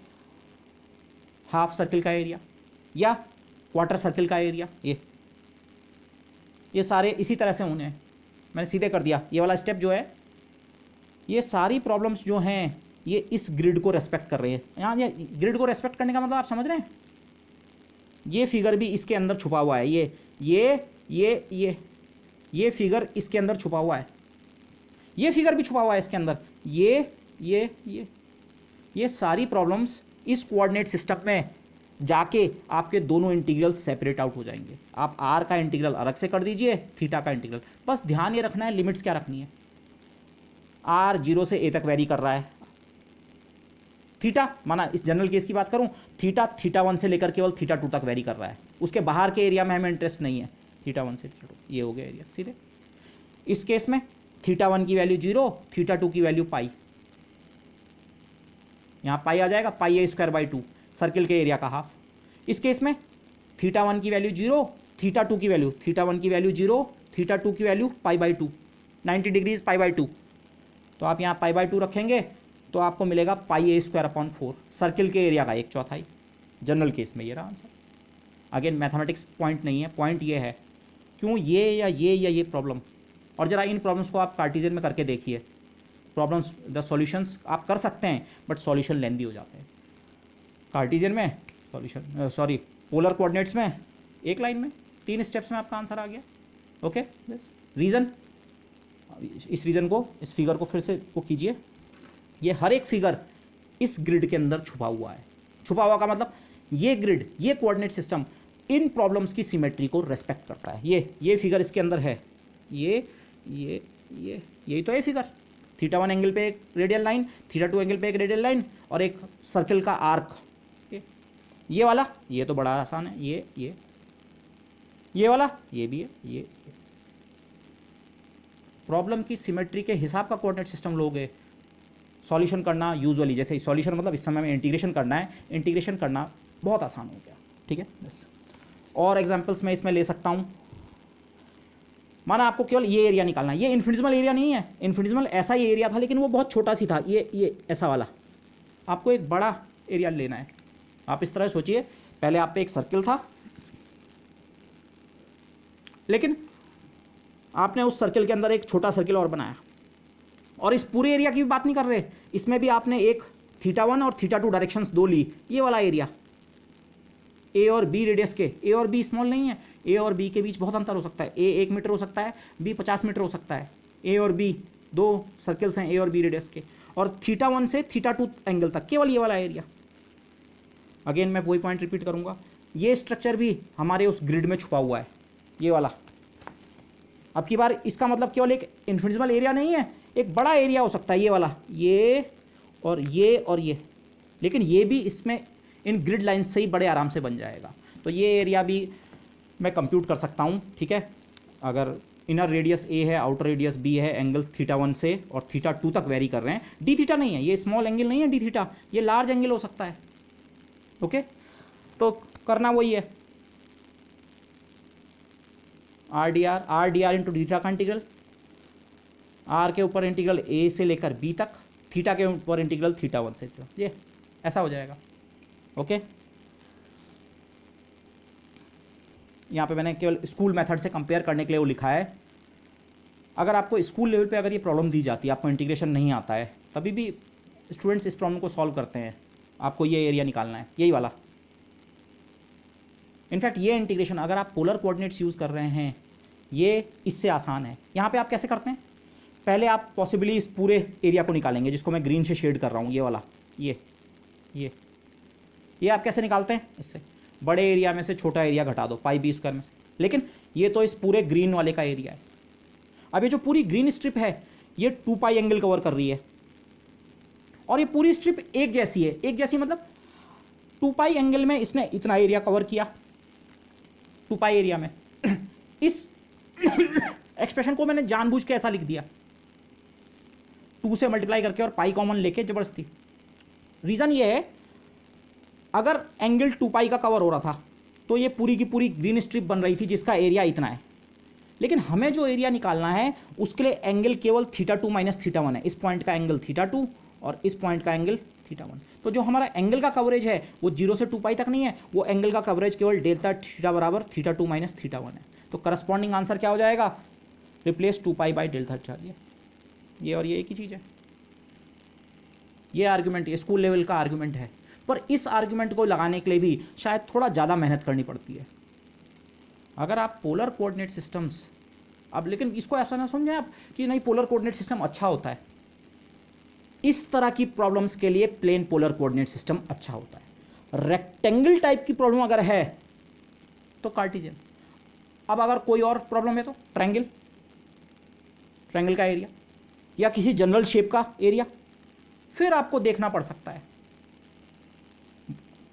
हाफ सर्किल का एरिया या क्वार्टर सर्किल का एरिया, ये सारे इसी तरह से होने हैं। मैंने सीधे कर दिया, ये वाला स्टेप जो है, ये सारी प्रॉब्लम्स जो हैं ये इस ग्रिड को रेस्पेक्ट कर रही है। यहाँ ये ग्रिड को रेस्पेक्ट करने का मतलब आप समझ रहे हैं, ये फिगर भी इसके अंदर छुपा हुआ है, ये फिगर इसके अंदर छुपा हुआ है, ये फिगर भी छुपा हुआ है इसके अंदर, ये सारी प्रॉब्लम्स इस कोऑर्डिनेट सिस्टम में जाके आपके दोनों इंटीग्रल सेपरेट आउट हो जाएंगे। आप आर का इंटीग्रल अलग से कर दीजिए, थीटा का इंटीग्रल, बस ध्यान ये रखना है लिमिट्स क्या रखनी है। आर 0 से a तक वेरी कर रहा है, थीटा माना इस जनरल केस की बात करूं, θ1 से लेकर केवल θ2 तक वेरी कर रहा है, उसके बाहर के एरिया में हमें इंटरेस्ट नहीं है, θ1 से θ2, ये हो गया एरिया सीधे। इस केस में θ1 की वैल्यू 0, θ2 की वैल्यू पाई, यहाँ पाई आ जाएगा, πa²/2 सर्किल के एरिया का हाफ। इस केस में θ1 की वैल्यू 0, θ2 की वैल्यू, θ1 की वैल्यू 0, θ2 की वैल्यू π/2, 90 डिग्रीज π/2, तो आप यहाँ π/2 रखेंगे तो आपको मिलेगा πa² / 4, सर्किल के एरिया का 1/4। जनरल केस में ये रहा आंसर। अगेन मैथमेटिक्स पॉइंट नहीं है, पॉइंट ये है क्यों ये प्रॉब्लम। और ज़रा इन प्रॉब्लम्स को आप कार्टेशियन में करके देखिए। प्रॉब्लम्स द सॉल्यूशंस आप कर सकते हैं बट सॉल्यूशन लेंदी हो जाते हैं। कार्टेशियन में सॉल्यूशन पोलर कोऑर्डिनेट्स में एक लाइन में 3 स्टेप्स में आपका आंसर आ गया। ओके बस रीज़न, इस रीज़न को, इस फिगर को फिर से वो कीजिए। ये हर एक फिगर इस ग्रिड के अंदर छुपा हुआ है। छुपा हुआ का मतलब ये ग्रिड, ये कोऑर्डिनेट सिस्टम इन प्रॉब्लम्स की सिमेट्री को रेस्पेक्ट करता है। ये फिगर इसके अंदर है, यही तो है फिगर। θ1 एंगल पे एक रेडियल लाइन, θ2 एंगल पे एक रेडियल लाइन और एक सर्किल का आर्क। ये वाला, ये तो बड़ा आसान है। ये वाला, ये भी है। ये प्रॉब्लम की सिमेट्री के हिसाब का कोऑर्डिनेट सिस्टम लोगे। सॉल्यूशन करना यूजुअली, जैसे सॉल्यूशन मतलब इस समय में इंटीग्रेशन करना है, इंटीग्रेशन करना बहुत आसान हो गया। ठीक है बस। और एग्जांपल्स मैं इसमें ले सकता हूँ। माना आपको केवल ये एरिया निकालना है। ये इन्फिनिटेसिमल एरिया नहीं है, इन्फिनिटेसिमल ऐसा ही एरिया था लेकिन वो बहुत छोटा सी था। ये ऐसा वाला, आपको एक बड़ा एरिया लेना है। आप इस तरह सोचिए, पहले आप पे एक सर्किल था लेकिन आपने उस सर्किल के अंदर एक छोटा सर्किल और बनाया। और इस पूरे एरिया की भी बात नहीं कर रहे, इसमें भी आपने एक θ1 और θ2 डायरेक्शंस दो ली। ये वाला एरिया ए और बी रेडियस के, ए और बी स्मॉल नहीं है, ए और बी के बीच बहुत अंतर हो सकता है। ए 1 मीटर हो सकता है, बी 50 मीटर हो सकता है। ए और बी दो सर्किल्स हैं ए और बी रेडियस के, और θ1 से θ2 एंगल तक केवल ये वाला एरिया। अगेन मैं वही पॉइंट रिपीट करूंगा, ये स्ट्रक्चर भी हमारे उस ग्रिड में छुपा हुआ है, ये वाला। अब की बार इसका मतलब केवल एक इन्फिनिटेसिमल एरिया नहीं है, एक बड़ा एरिया हो सकता है, ये वाला, ये और ये, लेकिन ये भी इसमें इन ग्रिड लाइन से ही बड़े आराम से बन जाएगा। तो ये एरिया भी मैं कंप्यूट कर सकता हूँ। ठीक है, अगर इनर रेडियस ए है, आउटर रेडियस बी है, एंगल्स θ1 से और θ2 तक वेरी कर रहे हैं। डी थीटा नहीं है, ये स्मॉल एंगल नहीं है डी थीटा, ये लार्ज एंगल हो सकता है। ओके, तो करना वही है, R D R into D theta का इंटीग्रल, आर के ऊपर इंटीग्रल ए से लेकर बी तक, थीटा के ऊपर इंटीग्रल θ1 से, ये ऐसा हो जाएगा। ओके, यहाँ पे मैंने केवल स्कूल मेथड से कंपेयर करने के लिए वो लिखा है। अगर आपको स्कूल लेवल पे अगर ये प्रॉब्लम दी जाती है, आपको इंटीग्रेशन नहीं आता है, तभी भी स्टूडेंट्स इस प्रॉब्लम को सॉल्व करते हैं। आपको ये एरिया निकालना है, यही वाला। इनफैक्ट ये इंटीग्रेशन अगर आप पोलर कोऑर्डिनेट्स यूज़ कर रहे हैं, ये इससे आसान है। यहाँ पे आप कैसे करते हैं, पहले आप पॉसिबली इस पूरे एरिया को निकालेंगे, जिसको मैं ग्रीन से शेड कर रहा हूँ, ये वाला, ये आप कैसे निकालते हैं, इससे बड़े एरिया में से छोटा एरिया घटा दो, πb² में से। लेकिन ये तो इस पूरे ग्रीन वाले का एरिया है। अब ये जो पूरी ग्रीन स्ट्रिप है, ये 2π एंगल कवर कर रही है, और ये पूरी स्ट्रिप एक जैसी है। एक जैसी मतलब 2π एंगल में इसने इतना एरिया कवर किया, 2π एरिया में। इस एक्सप्रेशन को मैंने जानबूझ के ऐसा लिख दिया, 2 से मल्टीप्लाई करके और पाई कॉमन लेके जबरदस्ती। रीज़न ये है, अगर एंगल 2π का कवर हो रहा था तो ये पूरी की पूरी ग्रीन स्ट्रिप बन रही थी जिसका एरिया इतना है। लेकिन हमें जो एरिया निकालना है उसके लिए एंगल केवल θ2 माइनस θ1 है। इस पॉइंट का एंगल θ2 और इस पॉइंट का एंगल θ1। तो जो हमारा एंगल का कवरेज है वो 0 से 2π तक नहीं है, वो एंगल का कवरेज केवल डेल्टा थीटा बराबर θ2 माइनस θ1 है। तो करस्पॉन्डिंग आंसर क्या हो जाएगा, रिप्लेस 2π बाई डेल्टा थीटा। ये और ये एक ही चीज़ है। ये आर्ग्यूमेंट, ये स्कूल लेवल का आर्ग्यूमेंट है, पर इस आर्ग्यूमेंट को लगाने के लिए भी शायद थोड़ा ज़्यादा मेहनत करनी पड़ती है। अगर आप पोलर कोऑर्डिनेट सिस्टम्स, अब लेकिन इसको ऐसा ना समझें आप कि नहीं पोलर कोऑर्डिनेट सिस्टम अच्छा होता है। इस तरह की प्रॉब्लम्स के लिए प्लेन पोलर कोऑर्डिनेट सिस्टम अच्छा होता है। रेक्टेंगल टाइप की प्रॉब्लम अगर है तो कार्टेशियन। अब अगर कोई और प्रॉब्लम है तो ट्रायंगल का एरिया या किसी जनरल शेप का एरिया, फिर आपको देखना पड़ सकता है।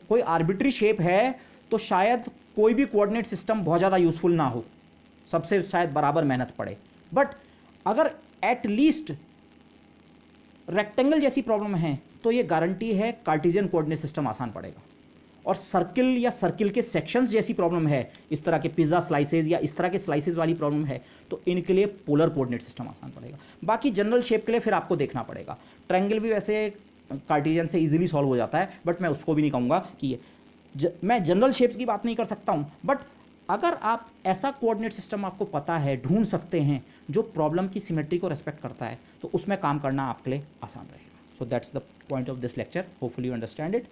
कोई आर्बिट्री शेप है तो शायद कोई भी कोऑर्डिनेट सिस्टम बहुत ज़्यादा यूजफुल ना हो, सबसे शायद बराबर मेहनत पड़े। बट अगर एट लीस्ट रेक्टेंगल जैसी प्रॉब्लम है तो ये गारंटी है कार्टेशियन कोऑर्डिनेट सिस्टम आसान पड़ेगा। और सर्किल या सर्किल के सेक्शंस जैसी प्रॉब्लम है, इस तरह के पिज़्ज़ा स्लाइसेज या इस तरह के स्लाइसेज वाली प्रॉब्लम है, तो इनके लिए पोलर कोऑर्डिनेट सिस्टम आसान पड़ेगा। बाकी जनरल शेप के लिए फिर आपको देखना पड़ेगा। ट्रायंगल भी वैसे कार्टेशियन से इजीली सॉल्व हो जाता है, बट मैं उसको भी नहीं कहूँगा कि मैं जनरल शेप्स की बात नहीं कर सकता हूँ, बट अगर आप ऐसा कोऑर्डिनेट सिस्टम आपको पता है, ढूंढ सकते हैं जो प्रॉब्लम की सिमेट्री को रेस्पेक्ट करता है, तो उसमें काम करना आपके लिए आसान रहेगा। So that's the point of this lecture, hopefully you understand it.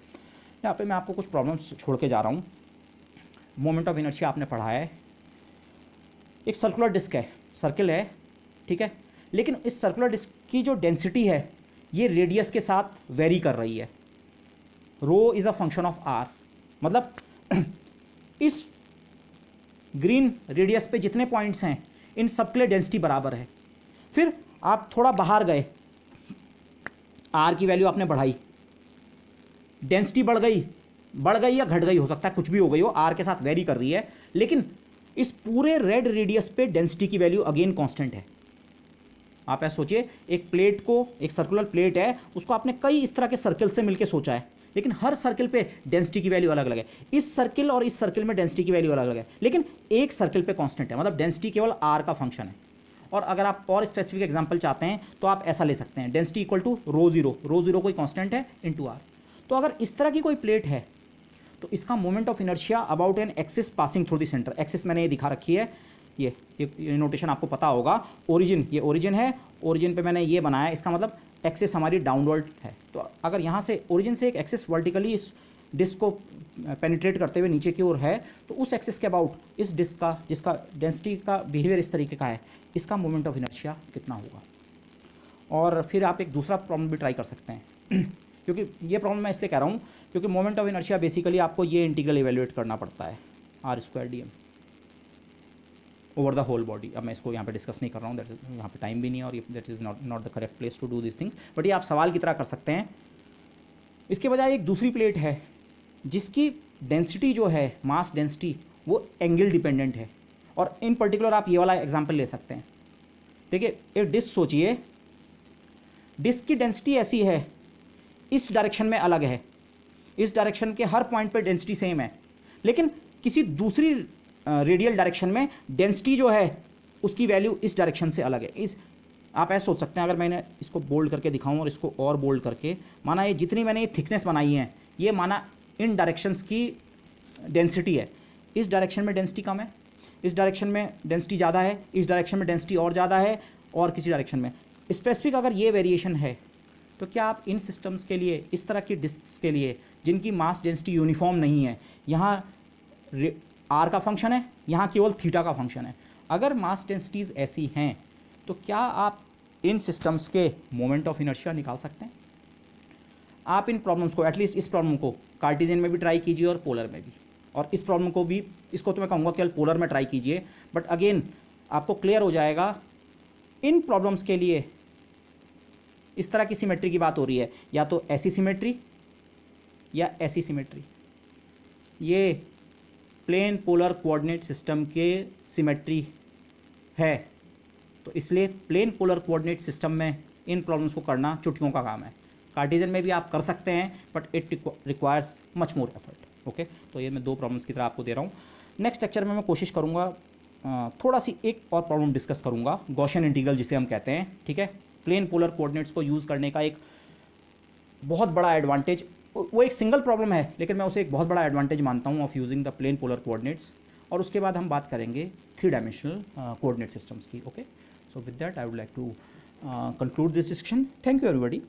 यहाँ पे मैं आपको कुछ प्रॉब्लम्स छोड़ के जा रहा हूँ। मोमेंट ऑफ इनर्शिया आपने पढ़ा है, एक सर्कुलर डिस्क है, सर्किल है, ठीक है, लेकिन इस सर्कुलर डिस्क की जो डेंसिटी है ये रेडियस के साथ वेरी कर रही है। Rho is a function of r, मतलब इस ग्रीन रेडियस पे जितने पॉइंट्स हैं इन सब के लिए डेंसिटी बराबर है। फिर आप थोड़ा बाहर गए, आर की वैल्यू आपने बढ़ाई, डेंसिटी बढ़ गई या घट गई, हो सकता है कुछ भी हो गई हो, आर के साथ वेरी कर रही है, लेकिन इस पूरे रेड रेडियस पे डेंसिटी की वैल्यू अगेन कांस्टेंट है। आप ऐसा सोचिए, एक प्लेट को, एक सर्कुलर प्लेट है, उसको आपने कई इस तरह के सर्कल से मिलकर सोचा है, लेकिन हर सर्कल पे डेंसिटी की वैल्यू अलग अलग है। इस सर्कल और इस सर्कल में डेंसिटी की वैल्यू अलग अलग है, लेकिन एक सर्कल पे कांस्टेंट है, मतलब डेंसिटी केवल आर का फंक्शन है। और अगर आप और स्पेसिफिक एग्जांपल चाहते हैं तो आप ऐसा ले सकते हैं, density equal to rho zero कोई कांस्टेंट है इनटू आर। तो अगर इस तरह की कोई प्लेट है तो इसका moment of inertia about an axis passing through the centre, axis मैंने ये दिखा रखी है, ये नोटेशन आपको पता होगा। ओरिजिन, ये ओरिजिन है, ओरिजिन पे मैंने ये बनाया, इसका मतलब एक्सिस हमारी डाउनवर्ड है। तो अगर यहाँ से ओरिजिन से एक एक्सिस वर्टिकली इस डिस्क को पेनिट्रेट करते हुए नीचे की ओर है, तो उस एक्सिस के अबाउट इस डिस्क का, जिसका डेंसिटी का बिहेवियर इस तरीके का है, इसका मोमेंट ऑफ इनर्शिया कितना होगा। और फिर आप एक दूसरा प्रॉब्लम भी ट्राई कर सकते हैं क्योंकि ये प्रॉब्लम मैं इसलिए कह रहा हूँ क्योंकि मोमेंट ऑफ इनर्शिया बेसिकली आपको ये इंटीग्रल इवेल्युएट करना पड़ता है, r² dm over the whole body. अब मैं इसको यहाँ पे डिस्कस नहीं कर रहा हूँ, दैट इज यहाँ पे टाइम भी नहीं है और that is not the correct place to do this things, but ये आप सवाल की तरह कर सकते हैं। इसके बजाय एक दूसरी प्लेट है जिसकी डेंसिटी जो है, मास डेंसिटी, वो एंगल डिपेंडेंट है, और इन पर्टिकुलर आप ये वाला एग्जाम्पल ले सकते हैं। देखिए, एक डिस्क सोचिए, डिस्क की डेंसिटी ऐसी है, इस डायरेक्शन में अलग है, इस डायरेक्शन के हर पॉइंट पे डेंसिटी सेम है, लेकिन किसी दूसरी रेडियल डायरेक्शन में डेंसिटी जो है उसकी वैल्यू इस डायरेक्शन से अलग है। इस आप ऐसा सोच सकते हैं, अगर मैंने इसको बोल्ड करके दिखाऊं और इसको और बोल्ड करके, माना ये जितनी मैंने ये थिकनेस बनाई है, ये माना इन डायरेक्शंस की डेंसिटी है। इस डायरेक्शन में डेंसिटी कम है, इस डायरेक्शन में डेंसिटी ज़्यादा है, इस डायरेक्शन में डेंसिटी और ज़्यादा है, और किसी डायरेक्शन में स्पेसिफिक अगर ये वेरिएशन है, तो क्या आप इन सिस्टम्स के लिए, इस तरह की डिस्क्स के लिए जिनकी मास डेंसिटी यूनिफॉर्म नहीं है, यहाँ आर का फंक्शन है, यहाँ केवल थीटा का फंक्शन है, अगर मास डेंसिटीज़ ऐसी हैं तो क्या आप इन सिस्टम्स के मोमेंट ऑफ इनर्शिया निकाल सकते हैं? आप इन प्रॉब्लम्स को, एटलीस्ट इस प्रॉब्लम को कार्टेशियन में भी ट्राई कीजिए और पोलर में भी, और इस प्रॉब्लम को भी, इसको तो मैं कहूँगा केवल पोलर में ट्राई कीजिए, बट अगेन आपको क्लियर हो जाएगा इन प्रॉब्लम्स के लिए इस तरह की सिमेट्री की बात हो रही है, या तो ऐसी सिमेट्री या ऐसी सिमेट्री। ये प्लेन पोलर कोऑर्डिनेट सिस्टम के सिमेट्री है, तो इसलिए प्लेन पोलर कोऑर्डिनेट सिस्टम में इन प्रॉब्लम्स को करना चुटकियों का काम है। कार्टेशियन में भी आप कर सकते हैं, but it requires much more effort. Okay, तो ये मैं दो प्रॉब्लम्स की तरह आपको दे रहा हूँ। नेक्स्ट लेक्चर में मैं कोशिश करूँगा थोड़ा सी एक और प्रॉब्लम डिस्कस करूँगा, गॉसियन इंटीग्रल जिसे हम कहते हैं, ठीक है। प्लेन पोलर कोऑर्डिनेट्स को यूज़ करने का एक बहुत बड़ा एडवांटेज, वो एक सिंगल प्रॉब्लम है लेकिन मैं उसे एक बहुत बड़ा एडवांटेज मानता हूँ of using the plane polar coordinates. और उसके बाद हम बात करेंगे 3 डायमेंशनल कोऑर्डिनेट सिस्टम्स की। Okay, so with that I would like to conclude this discussion. Thank you everybody.